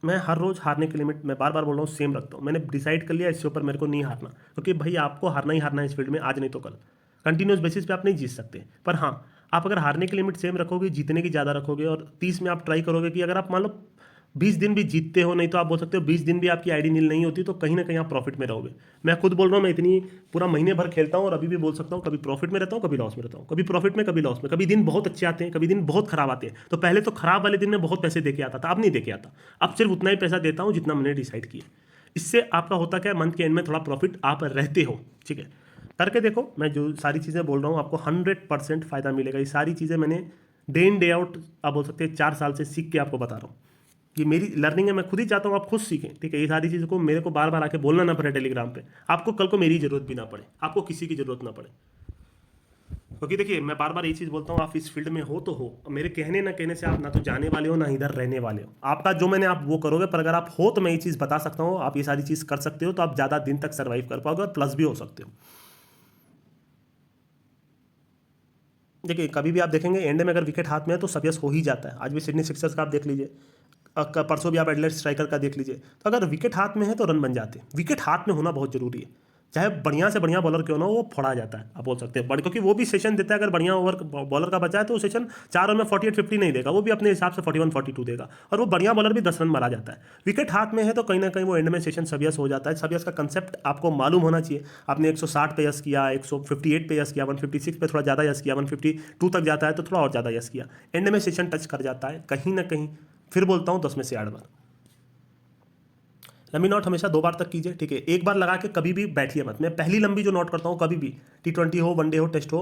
मैं हर रोज़ हारने की लिमिट, मैं बार बार बोल रहा हूँ, सेम रखता हूँ। मैंने डिसाइड कर लिया इससे ऊपर मेरे को नहीं हारना, क्योंकि भाई आपको हारना ही हारना है इस फील्ड में, आज नहीं तो कल। कंटिन्यूस बेसिस पे आप नहीं जीत सकते, पर हाँ, आप अगर हारने की लिमिट सेम रखोगे, जीतने की ज़्यादा रखोगे, और 30 में आप ट्राई करोगे कि अगर आप मान लो 20 दिन भी जीतते हो, नहीं तो आप बोल सकते हो 20 दिन भी आपकी आईडी नील नहीं होती, तो कहीं ना कहीं आप प्रॉफिट में रहोगे। मैं खुद बोल रहा हूँ, मैं इतनी पूरा महीने भर खेलता हूँ और अभी भी बोल सकता हूँ, कभी प्रॉफिट में रहता हूँ, कभी लॉस में रहता हूँ, कभी प्रॉफिट में, कभी लॉस में। कभी दिन बहुत अच्छे आते हैं, कभी दिन बहुत खराब आते हैं। तो पहले तो खराब वाले दिन में बहुत पैसे दे के आता था, अब नहीं दे के आता। अब सिर्फ उतना ही पैसा देता हूँ जितना मैंने डिसाइड किया। इससे आपका होता क्या है, मंथ के एंड में थोड़ा प्रॉफिट आप रहते हो, ठीक है। करके देखो, मैं जो सारी चीज़ें बोल रहा हूँ आपको 100% फ़ायदा मिलेगा। ये सारी चीज़ें मैंने डे इन डे आउट, आप बोल सकते हैं 4 साल से सीख के आपको बता रहा हूँ। ये मेरी लर्निंग है, मैं खुद ही चाहता हूँ आप खुद सीखें, ठीक है। ये सारी चीज़ों को मेरे को बार बार आके बोलना ना पड़े टेलीग्राम पे, आपको कल को मेरी ज़रूरत भी ना पड़े, आपको किसी की ज़रूरत ना पड़े। क्योंकि देखिए, मैं बार बार ये चीज़ बोलता हूँ, आप इस फील्ड में हो तो हो, मेरे कहने ना कहने से आप ना तो जाने वाले हो ना इधर रहने वाले हो। आपका जो मैंने आप वो करोगे, पर अगर आप हो तो मैं ये चीज़ बता सकता हूँ, आप ये सारी चीज़ कर सकते हो, तो आप ज़्यादा दिन तक सर्वाइव कर पाओगे और प्लस भी हो सकते हो। देखिए, कभी भी आप देखेंगे एंड में अगर विकेट हाथ में है तो सब यस हो ही जाता है। आज भी सिडनी सिक्सर्स का आप देख लीजिए, परसों भी आप एडलेट स्ट्राइकर का देख लीजिए। तो अगर विकेट हाथ में है तो रन बन जाते हैं। विकेट हाथ में होना बहुत जरूरी है, चाहे बढ़िया से बढ़िया बॉलर क्यों ना हो, वो फोड़ा जाता है, आप बोल सकते हैं बड़ी, क्योंकि वो भी सेशन देता है। अगर बढ़िया ओवर बॉलर का बचा है तो वो सेशन 4 ओवर में 48-50 नहीं देगा, वो भी अपने हिसाब से 41-42 देगा, और वो बढ़िया बॉलर भी 10 रन मारा जाता है। विकेट हाथ में है तो कहीं ना कहीं वो एंड में सेशन सबयस हो जाता है। सबयस का कंसेप्ट आपको मालूम होना चाहिए। आपने 160 पे यस किया, 158 पे यस किया, 156 पे थोड़ा ज़्यादा यस किया, 152 तक जाता है तो थोड़ा और ज़्यादा यस किया, एंड में सेशन टच कर जाता है कहीं ना कहीं। फिर बोलता हूँ 10 में से 8 बार। लंबी नॉट हमेशा 2 बार तक कीजिए, ठीक है। एक बार लगा के कभी भी बैठिए मत। मैं पहली लंबी जो नोट करता हूँ कभी भी, T20 हो, वनडे हो, टेस्ट हो,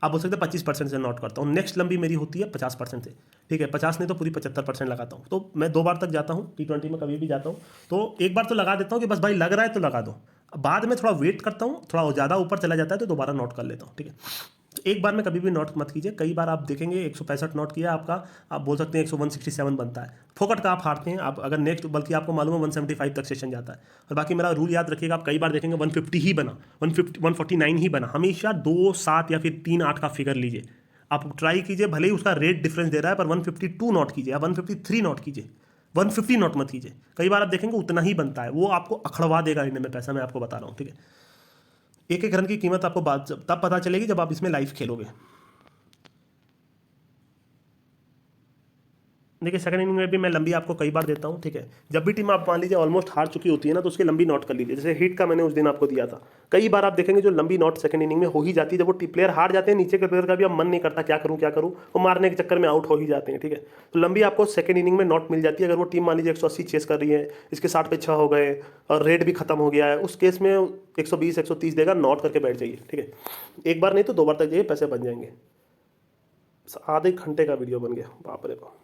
आप बोल सकते हैं 25% से नोट करता हूँ। नेक्स्ट लंबी मेरी होती है 50% से, ठीक है। 50 नहीं तो पूरी 75% लगाता हूँ। तो मैं 2 बार तक जाता हूँ T20 में, कभी भी जाता हूँ तो एक बार तो लगा देता हूँ कि बस भाई लग रहा है तो लगा दो। बाद में थोड़ा वेट करता हूँ, थोड़ा ज़्यादा ऊपर चला जाता है तो दोबारा नोट कर लेता हूँ, ठीक है। तो एक बार में कभी भी नोट मत कीजिए। कई बार आप देखेंगे 165 नोट किया आपका, आप बोल सकते हैं 167 बनता है, फोकट का आप हारते हैं। आप अगर नेक्स्ट, बल्कि आपको मालूम है 175 तक सेशन जाता है। और बाकी मेरा रूल याद रखिएगा, आप कई बार देखेंगे 150 ही बना, 149 ही बना। हमेशा 2-7 या फिर 3-8 का फिगर लीजिए, आप ट्राई कीजिए। भले ही उसका रेट डिफरेंस दे रहा है, पर 152 नोट कीजिए या 153 नोट कीजिए, 150 नोट मत कीजिए। कई बार आप देखेंगे उतना ही बनता है, वो आपको अखड़वा देगा इनमें पैसा, मैं आपको बता रहा हूँ, ठीक है। एक एक रन की कीमत आपको तब पता चलेगी जब आप इसमें लाइव खेलोगे। देखिए सेकंड इनिंग में भी मैं लंबी आपको कई बार देता हूँ, ठीक है। जब भी टीम आप मान लीजिए ऑलमोस्ट हार चुकी होती है ना, तो उसकी लंबी नॉट कर लीजिए। जैसे हिट का मैंने उस दिन आपको दिया था, कई बार आप देखेंगे जो लंबी नॉट सेकंड इनिंग में हो ही जाती है। जब वो प्लेयर हार जाते हैं, नीचे के प्लेयर का भी अब मन नहीं करता क्या करूँ क्या करूँ, वो मारने के चक्कर में आउट हो ही जाते हैं, ठीक है। तो लंबी आपको सेकंड इनिंग में नॉट मिल जाती है। अगर वो टीम मान लीजिए 180 चेस कर रही है, इसके 60 पे 6 हो गए और रेट भी खत्म हो गया है, उस केस में 120 130 देगा, नॉट करके बैठ जाइए, ठीक है। एक बार नहीं तो 2 बार तक जाइए, पैसे बन जाएंगे। आधे घंटे का वीडियो बन गया, बाप रे बाप।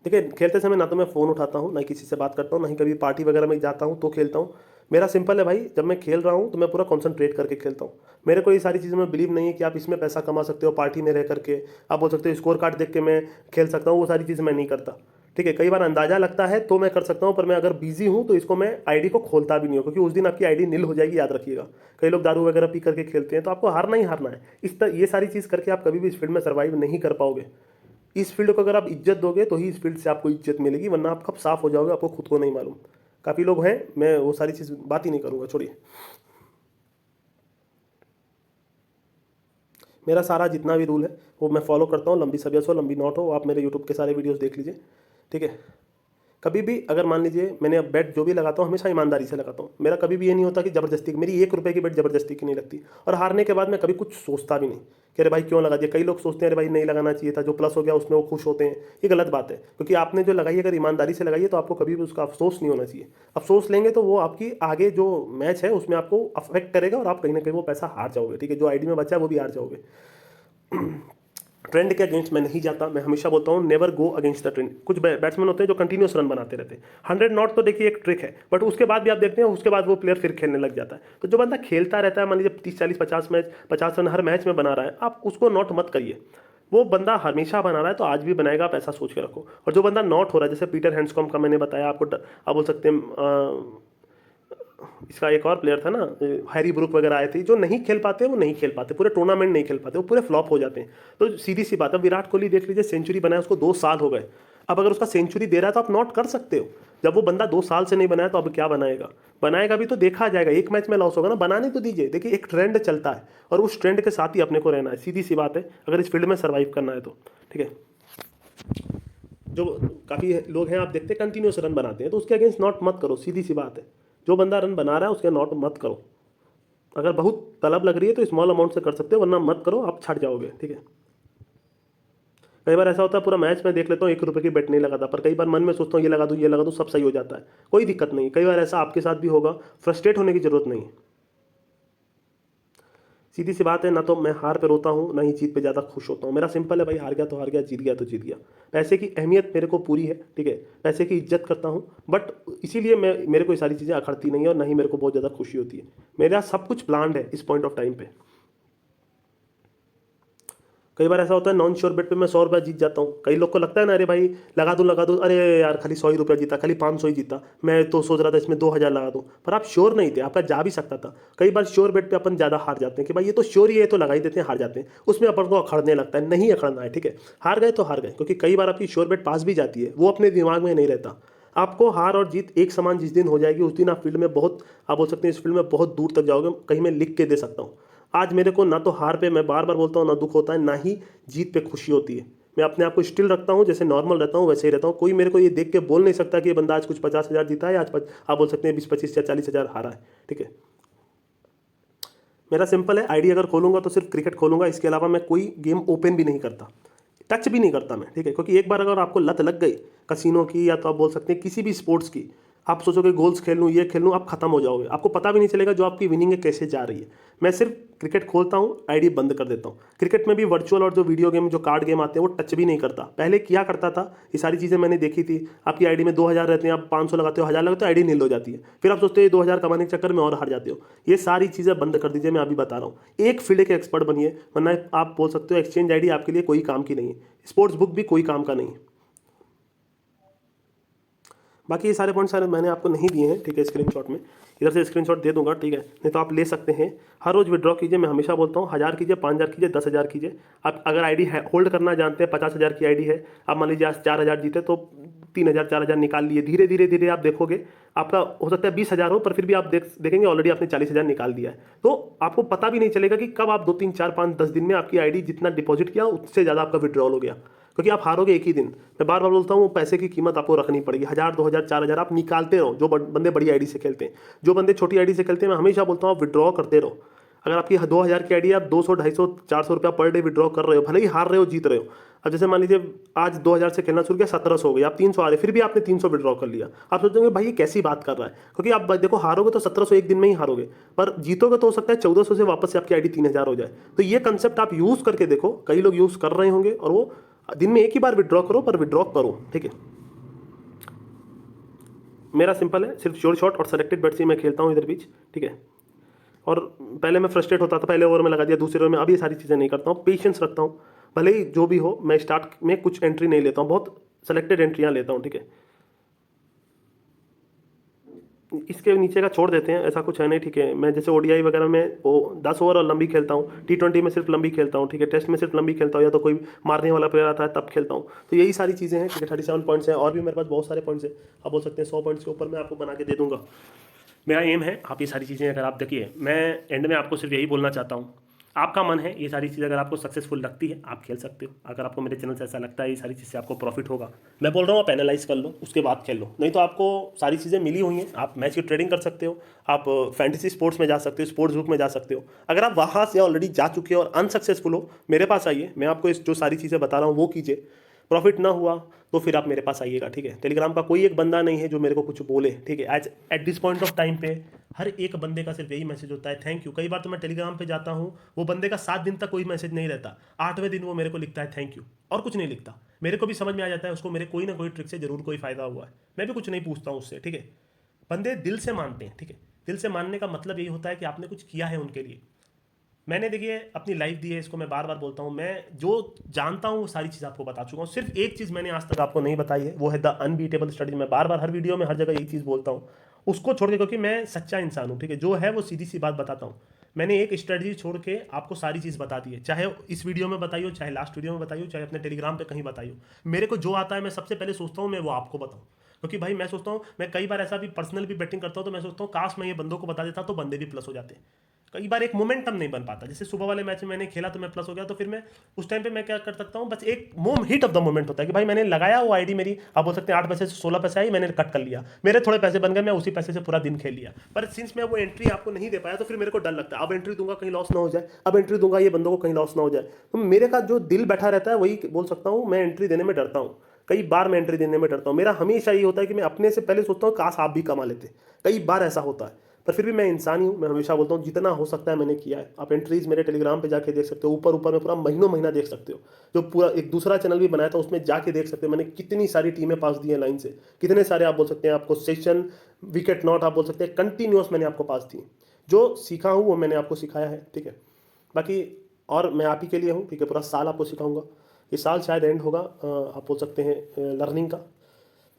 देखिए खेलते समय ना तो मैं फ़ोन उठाता हूँ, ना किसी से बात करता हूँ, ना ही कभी पार्टी वगैरह में जाता हूँ तो खेलता हूँ। मेरा सिंपल है भाई, जब मैं खेल रहा हूँ तो मैं पूरा कंसंट्रेट करके खेलता हूँ। मेरे को ये सारी चीज़ों में बिलीव नहीं है कि आप इसमें पैसा कमा सकते हो पार्टी में रह करके। आप बोल सकते हो स्कोर कार्ड देख के मैं खेल सकता हूँ, वो सारी चीज़ें मैं नहीं करता, ठीक है। कई बार अंदाजा लगता है तो मैं कर सकता हूँ, पर मैं अगर बिजी हूँ तो इसको मैं आईडी को खोलता भी नहीं हूँ, क्योंकि उस दिन आपकी आईडी नील हो जाएगी, याद रखिएगा। कई लोग दारू वगैरह पी करके खेलते हैं, तो आपको हारना ही हारना है। ये सारी चीज़ करके आप कभी भी इस फील्ड में सर्वाइव नहीं कर पाओगे। इस फील्ड को अगर आप इज्जत दोगे तो ही इस फील्ड से आपको इज्जत मिलेगी, वरना आप कब साफ हो जाओगे आपको खुद को नहीं मालूम। काफ़ी लोग हैं, मैं वो सारी चीज़ बात ही नहीं करूँगा, छोड़िए। मेरा सारा जितना भी रूल है वो मैं फॉलो करता हूँ, लंबी सब्जेक्ट हो लंबी नॉट हो। आप मेरे यूट्यूब के सारे वीडियोस देख लीजिए, ठीक है। कभी भी अगर मान लीजिए मैंने अब बेट जो भी लगाता हूँ हमेशा ईमानदारी से लगाता हूँ। मेरा कभी भी ये नहीं होता कि ज़बरदस्ती, मेरी 1 रुपये की बेट ज़बरदस्ती की नहीं लगती। और हारने के बाद मैं कभी कुछ सोचता भी नहीं कि अरे भाई क्यों लगा दिया। कई लोग सोचते हैं अरे भाई नहीं लगाना चाहिए था, जो प्लस हो गया उसमें वो खुश होते हैं। ये गलत बात है, क्योंकि आपने जो लगाई अगर ईमानदारी से लगाई है तो आपको कभी भी उसका अफसोस नहीं होना चाहिए। अफसोस लेंगे तो वो आपकी आगे जो मैच है उसमें आपको अफेक्ट करेगा और आप कहीं ना कहीं वो पैसा हार जाओगे, ठीक है। जो आईडी में बचा है वो भी हार जाओगे। ट्रेंड के अगेंस्ट मैं नहीं जाता। मैं हमेशा बोलता हूँ never go against the trend. कुछ बैट्समैन होते हैं जो कंटिन्यूस रन बनाते रहते हैं। 100 नॉट तो देखिए एक ट्रिक है, बट उसके बाद भी आप देखते हैं उसके बाद वो प्लेयर फिर खेलने लग जाता है। तो जो बंदा खेलता रहता है, मान लीजिए 30 40 50 मैच 50 रन हर मैच में बना रहा है, आप उसको नॉट मत करिए। वो बंदा हमेशा बना रहा है तो आज भी बनाएगा, आप ऐसा सोच के रखो। और जो बंदा नॉट हो रहा है, जैसे पीटर हैंड्सकॉम्ब का मैंने बताया आपको, आप बोल सकते हैं इसका एक और प्लेयर था ना, हैरी ब्रूक वगैरह आए थे, जो नहीं खेल पाते वो नहीं खेल पाते, पूरे टूर्नामेंट नहीं खेल पाते, वो पूरे फ्लॉप हो जाते हैं। तो सीधी सी बात है, विराट कोहली देख लीजिए, सेंचुरी बनाया उसको 2 साल हो गए। अब अगर उसका सेंचुरी दे रहा है तो आप नॉट कर सकते हो। जब वो बंदा 2 साल से नहीं बनाया तो अब क्या बनाएगा, बनाएगा भी तो देखा जाएगा। एक मैच में लॉस होगा ना, बनाने तो दीजिए। देखिए एक ट्रेंड चलता है और उस ट्रेंड के साथ ही अपने को रहना है, सीधी सी बात है, अगर इस फील्ड में सर्वाइव करना है तो, ठीक है। जो काफ़ी लोग हैं आप देखते हैं कंटिन्यूस रन बनाते हैं, तो उसके अगेंस्ट नॉट मत करो, सीधी सी बात है। जो बंदा रन बना रहा है उसके नॉट मत करो। अगर बहुत तलब लग रही है तो स्मॉल अमाउंट से कर सकते हो, वरना मत करो, आप छट जाओगे, ठीक है। कई बार ऐसा होता है पूरा मैच में देख लेता हूँ 1 रुपये की बेट नहीं लगाता, पर कई बार मन में सोचता हूँ ये लगा दूँ सब सही हो जाता है, कोई दिक्कत नहीं। कई बार ऐसा आपके साथ भी होगा, फ्रस्ट्रेट होने की जरूरत नहीं है। सीधी सी बात है, ना तो मैं हार पे रोता हूँ ना ही जीत पे ज़्यादा खुश होता हूँ। मेरा सिंपल है भाई, हार गया तो हार गया, जीत गया तो जीत गया। पैसे की अहमियत मेरे को पूरी है, ठीक है, पैसे की इज्जत करता हूँ, बट इसीलिए मेरे को ये सारी चीज़ें अखड़ती नहीं है और ना ही मेरे को बहुत ज़्यादा खुशी होती है। मेरा सब कुछ प्लान्ड है इस पॉइंट ऑफ टाइम पे। कई बार ऐसा होता है नॉन श्योर बेट पे मैं 100 रुपया जीत जाता हूँ। कई लोग को लगता है ना, अरे भाई लगा दूँ, अरे यार खाली 100 ही रुपया जीता, खाली 500 ही जीता, मैं तो सोच रहा था इसमें 2000 लगा दूँ। पर आप श्योर नहीं थे, आपका जा भी सकता था। कई बार श्योर बेट पे अपन ज़्यादा हार जाते हैं कि भाई ये तो श्योर ही है तो लगा ही देते हैं, हार जाते हैं। उसमें अपन को अखड़ने लगता है, नहीं अखड़ना है, ठीक है। हार गए तो हार गए, क्योंकि कई बार आपकी श्योर बेट पास भी जाती है, वो अपने दिमाग में नहीं रहता। आपको हार और जीत एक समान जिस दिन हो जाएगी, उस दिन आप फील्ड में बहुत, आप बोल सकते हैं इस फील्ड में बहुत दूर तक जाओगे। कहीं मैं लिख के दे सकता हूँ, आज मेरे को ना तो हार पे, मैं बार बार बोलता हूँ, ना दुख होता है, ना ही जीत पे खुशी होती है। मैं अपने आप को स्टिल रखता हूँ, जैसे नॉर्मल रहता हूँ वैसे ही रहता हूँ। कोई मेरे को ये देख के बोल नहीं सकता कि ये बंदा आज कुछ 50,000 जीता है, आज आप बोल सकते हैं 20 25 या 40,000 हारा है, ठीक है। मेरा सिंपल है, आईडी अगर खोलूंगा तो सिर्फ क्रिकेट खोलूंगा, इसके अलावा मैं कोई गेम ओपन भी नहीं करता, टच भी नहीं करता मैं, ठीक है। क्योंकि एक बार अगर आपको लत लग गई कसिनो की, या तो आप बोल सकते हैं किसी भी स्पोर्ट्स की, आप सोचोगे गोल्स खेल लूँ ये खेल लूँ, आप खत्म हो जाओगे, आपको पता भी नहीं चलेगा जो आपकी विनिंग है कैसे जा रही है। मैं सिर्फ क्रिकेट खोलता हूँ, आईडी बंद कर देता हूँ। क्रिकेट में भी वर्चुअल और जो वीडियो गेम जो कार्ड गेम आते हैं वो टच भी नहीं करता। पहले किया करता था, ये सारी चीज़ें मैंने देखी थी। आपकी आईडी में 2000 रहते हैं, आप 500 लगाते हो, 1000 लगाते हो, आईडी नील हो जाती है। फिर आप सोचते हो 2000 कमाने के चक्कर में और हार जाते हो। ये सारी चीज़ें बंद कर दीजिए, मैं अभी बता रहा हूँ। एक फील्ड के एक्सपर्ट बनिए, वरना आप बोल सकते हो एक्सचेंज आईडी आपके लिए कोई काम की नहीं है, स्पोर्ट्स बुक भी कोई काम का नहीं है। बाकी ये सारे पॉइंट सारे मैंने आपको नहीं दिए हैं, ठीक है। स्क्रीनशॉट में इधर से स्क्रीनशॉट दे दूंगा, ठीक है, नहीं तो आप ले सकते हैं। हर रोज़ विड्रॉ कीजिए, मैं हमेशा बोलता हूँ 1000 कीजिए, 5000 कीजिए, 10,000 कीजिए। आप अगर आईडी होल्ड करना जानते हैं, 50,000 की आईडी है, आप मान लीजिए आज 4000 जीते तो 3000 4000 निकाल लिए। धीरे धीरे धीरे आप देखोगे आपका हो सकता है 20,000 हो, पर फिर भी आप देखेंगे ऑलरेडी आपने 40,000 निकाल दिया है। तो आपको पता भी नहीं चलेगा कि कब आप 2 3 4 5 10 दिन में आपकी आईडी जितना डिपॉजिट किया उससे ज़्यादा आपका विड्रॉल हो गया। क्योंकि आप हारोगे एक ही दिन। मैं बार बार बोलता हूँ, वो पैसे की कीमत आपको रखनी पड़ेगी। 1000 2000 4000 आप निकालते रहो। जो बंदे बड़ी आईडी से खेलते हैं, जो बंदे छोटी आईडी से खेलते हैं, मैं हमेशा बोलता हूँ आप विड्रॉ करते रहो। अगर आपकी 2000 की आईडी है, आप 200 250 400 रुपया पर डे विड्रॉ कर रहे हो, भले ही हार रहे हो जीत रहे हो। अब जैसे मान लीजिए आज 2000 से खेलना शुरू किया, 1700 हो गया, आप 300 आ रहे, फिर भी आपने 300 विड्रॉ कर लिया। आप सोचेंगे भाई ये कैसी बात कर रहा है, क्योंकि आप देखो हारोगे तो 1700 एक दिन में ही हारोगे, पर जीतोगे तो हो सकता है 1400 से वापस से आपकी आईडी 3000 हो जाए। तो ये कंसेप्ट आप यूज़ करके देखो, कई लोग यूज़ कर रहे होंगे, और वो दिन में एक ही बार विड्रॉ करो, पर विड्रॉ करो, ठीक है। मेरा सिंपल है, सिर्फ श्योर शॉट और सेलेक्टेड बेट्स ही मैं खेलता हूँ इधर बीच, ठीक है। और पहले मैं फ्रस्ट्रेट होता था, पहले ओवर में लगा दिया, दूसरे ओवर में, अब ये सारी चीज़ें नहीं करता हूँ, पेशेंस रखता हूँ। भले ही जो भी हो, मैं स्टार्ट में कुछ एंट्री नहीं लेता हूँ, बहुत सेलेक्टेड एंट्रियाँ लेता हूँ, ठीक है। इसके नीचे का छोड़ देते हैं, ऐसा कुछ है नहीं, ठीक है। मैं जैसे ओडीआई वगैरह में वो 10 ओवर और लंबी खेलता हूँ, T20 में सिर्फ लंबी खेलता हूँ, ठीक है। टेस्ट में सिर्फ लंबी खेलता हूँ, या तो कोई मारने वाला प्लेयर आता है तब खेलता हूँ। तो यही सारी चीज़ें हैं, ठीक है। 37 पॉइंट्स हैं, और भी मेरे पास बहुत सारे पॉइंट्स हैं। आप बोल सकते हैं 100 पॉइंट्स के ऊपर मैं आपको बना के दे दूँगा। मेरा एम है आप ये सारी चीज़ें अगर आप देखिए, मैं एंड में आपको सिर्फ यही बोलना चाहता हूँ, आपका मन है, ये सारी चीज़ अगर आपको सक्सेसफुल लगती है आप खेल सकते हो। अगर आपको मेरे चैनल से ऐसा लगता है ये सारी चीज़ से आपको प्रॉफिट होगा, मैं बोल रहा हूँ आप एनालाइज कर लो, उसके बाद खेल लो। नहीं तो आपको सारी चीज़ें मिली हुई हैं, आप मैच की ट्रेडिंग कर सकते हो, आप फैंटेसी स्पोर्ट्स में जा सकते हो, स्पोर्ट्स बुक में जा सकते हो। अगर आप वहाँ से ऑलरेडी जा चुके हो और अनसक्सेसफुल हो, मेरे पास आइए, मैं आपको इस जो सारी चीज़ें बता रहा हूँ वो कीजिए। प्रॉफिट ना हुआ तो फिर आप मेरे पास आइएगा, ठीक है। टेलीग्राम का कोई एक बंदा नहीं है जो मेरे को कुछ बोले, ठीक है। As at this point of time पे हर एक बंदे का सिर्फ यही मैसेज होता है, थैंक यू। कई बार तो मैं टेलीग्राम पे जाता हूँ, वो बंदे का 7 दिन तक कोई मैसेज नहीं रहता, 8वें दिन वो मेरे को लिखता है थैंक यू, और कुछ नहीं लिखता। मेरे को भी समझ में आ जाता है उसको मेरे कोई ना कोई ट्रिक से जरूर कोई फायदा हुआ है, मैं भी कुछ नहीं पूछता हूँ उससे, ठीक है। बंदे दिल से मानते हैं, ठीक है। दिल से मानने का मतलब यही होता है कि आपने कुछ किया है उनके लिए। मैंने देखिए अपनी लाइफ दी है, इसको मैं बार बार बोलता हूँ, मैं जो जानता हूँ वो सारी चीज़ आपको बता चुका हूँ। सिर्फ एक चीज़ मैंने आज तक आपको नहीं बताई है, वो है द अनबीटेबल स्टडी। मैं बार बार हर वीडियो में हर जगह यही चीज़ बोलता हूँ, उसको छोड़ के, क्योंकि मैं सच्चा इंसान हूँ, ठीक है। जो है वो सीधी सी बात बताता हूँ। मैंने एक स्ट्रेटजी छोड़ के आपको सारी चीज़ बता दी है, चाहे इस वीडियो में बताइए, चाहे लास्ट वीडियो में बताइए, चाहे अपने टेलीग्राम पे कहीं बताइए। मेरे को जो आता है मैं सबसे पहले सोचता हूँ मैं वो आपको बताऊँ, क्योंकि भाई मैं सोचता हूँ, मैं कई बार ऐसा भी पर्सनल भी बैटिंग करता हूँ, तो मैं सोचता हूँ काश मैं ये बंदों को बता देता तो बंदे भी प्लस हो जाते। कई बार एक मोमेंटम नहीं बन पाता। जैसे सुबह वाले मैच में मैंने खेला तो मैं प्लस हो गया, तो फिर मैं उस टाइम पे मैं क्या कर सकता हूँ, बस एक हिट ऑफ द मोमेंट होता है कि भाई मैंने लगाया, वो आईडी मेरी आप बोल सकते हैं 8 पैसे से 16 पैसे आई, मैंने कट कर लिया, मेरे थोड़े पैसे बन गए, मैं उसी पैसे से पूरा दिन खेल लिया। पर सिंस मैं वो एंट्री आपको नहीं दे पाया तो फिर मेरे को डर लगता है, अब एंट्री दूंगा कहीं लॉस ना हो जाए, अब एंट्री दूंगा ये बंदों को कहीं लॉस ना हो जाए। तो मेरे का जो दिल बैठा रहता है वही बोल सकता हूँ, मैं एंट्री देने में डरता हूँ। कई बार मैं एंट्री देने में डरता हूँ। मेरा हमेशा ये होता है कि मैं अपने से पहले सोचता हूँ काश आप भी कमा लेते। कई बार ऐसा होता है, पर फिर भी मैं इंसान ही हूँ। मैं हमेशा बोलता हूँ जितना हो सकता है मैंने किया है। आप एंट्रीज मेरे टेलीग्राम पे जाके देख सकते हो, ऊपर ऊपर में पूरा महीनों महीना देख सकते हो। जो पूरा एक दूसरा चैनल भी बनाया था उसमें जाके देख सकते हो मैंने कितनी सारी टीमें पास दी हैं लाइन से, कितने सारे आप बोल सकते हैं आपको सेशन विकेट नॉट आप बोल सकते हैं कंटिन्यूस मैंने आपको पास दी। जो सीखा हूँ वो मैंने आपको सिखाया है, ठीक है। बाकी और मैं आप ही के लिए हूँ, ठीक है। पूरा साल आपको सिखाऊंगा, ये साल शायद एंड होगा आप बोल सकते हैं लर्निंग का,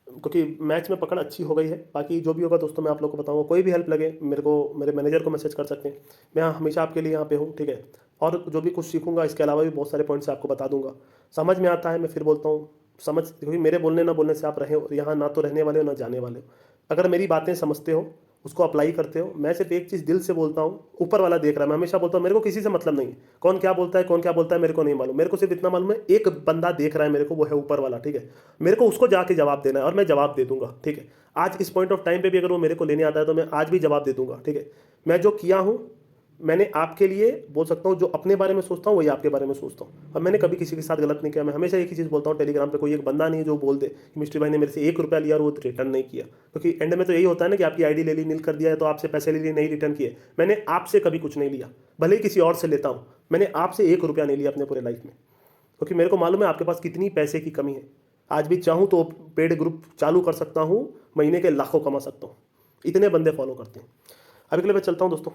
क्योंकि मैच में पकड़ अच्छी हो गई है। बाकी जो भी होगा दोस्तों मैं आप लोग को बताऊंगा। कोई भी हेल्प लगे मेरे को, मेरे मैनेजर को मैसेज कर सकते हैं, मैं हमेशा आपके लिए यहाँ पे हूँ, ठीक है। और जो भी कुछ सीखूंगा इसके अलावा भी बहुत सारे पॉइंट्स आपको बता दूंगा। समझ में आता है, मैं फिर बोलता हूँ समझ, क्योंकि मेरे बोलने ना बोलने से आप रहे हो यहाँ, ना तो रहने वाले हो ना जाने वाले हो। अगर मेरी बातें समझते हो, उसको अप्लाई करते हो, मैं सिर्फ एक चीज़ दिल से बोलता हूँ, ऊपर वाला देख रहा है। मैं हमेशा बोलता हूँ मेरे को किसी से मतलब नहीं है, कौन क्या बोलता है कौन क्या बोलता है मेरे को नहीं मालूम। मेरे को सिर्फ इतना मालूम है एक बंदा देख रहा है मेरे को, वो है ऊपर वाला, ठीक है। मेरे को उसको जाके जवाब देना है और मैं जवाब दे दूंगा, ठीक है। आज इस पॉइंट ऑफ टाइम पे भी अगर वो मेरे को लेने आता है तो मैं आज भी जवाब दे दूंगा, ठीक है। मैं जो किया हूँ मैंने आपके लिए बोल सकता हूँ, जो अपने बारे में सोचता हूँ वही आपके बारे में सोचता हूँ, और मैंने कभी किसी के साथ गलत नहीं किया। मैं हमेशा एक ही चीज़ बोलता हूँ, टेलीग्राम पे कोई एक बंदा नहीं है जो बोल दे कि मिस्ट्री भाई ने मेरे से 1 रुपया लिया और वो रिटर्न नहीं किया, क्योंकि एंड में तो यही होता है ना कि आपकी आईडी ले ली, नील कर दिया है, तो आपसे पैसे ले लिए नहीं रिटर्न किए। मैंने आपसे कभी कुछ नहीं लिया, भले ही किसी और से लेता हूँ, मैंने आपसे 1 रुपया नहीं लिया अपने पूरे लाइफ में, क्योंकि मेरे को मालूम है आपके पास कितनी पैसे की कमी है। आज भी चाहूँ तो पेड ग्रुप चालू कर सकता हूँ, महीने के लाखों कमा सकता हूँ, इतने बंदे फॉलो करते हैं। अभी के लिए मैं चलता हूँ दोस्तों।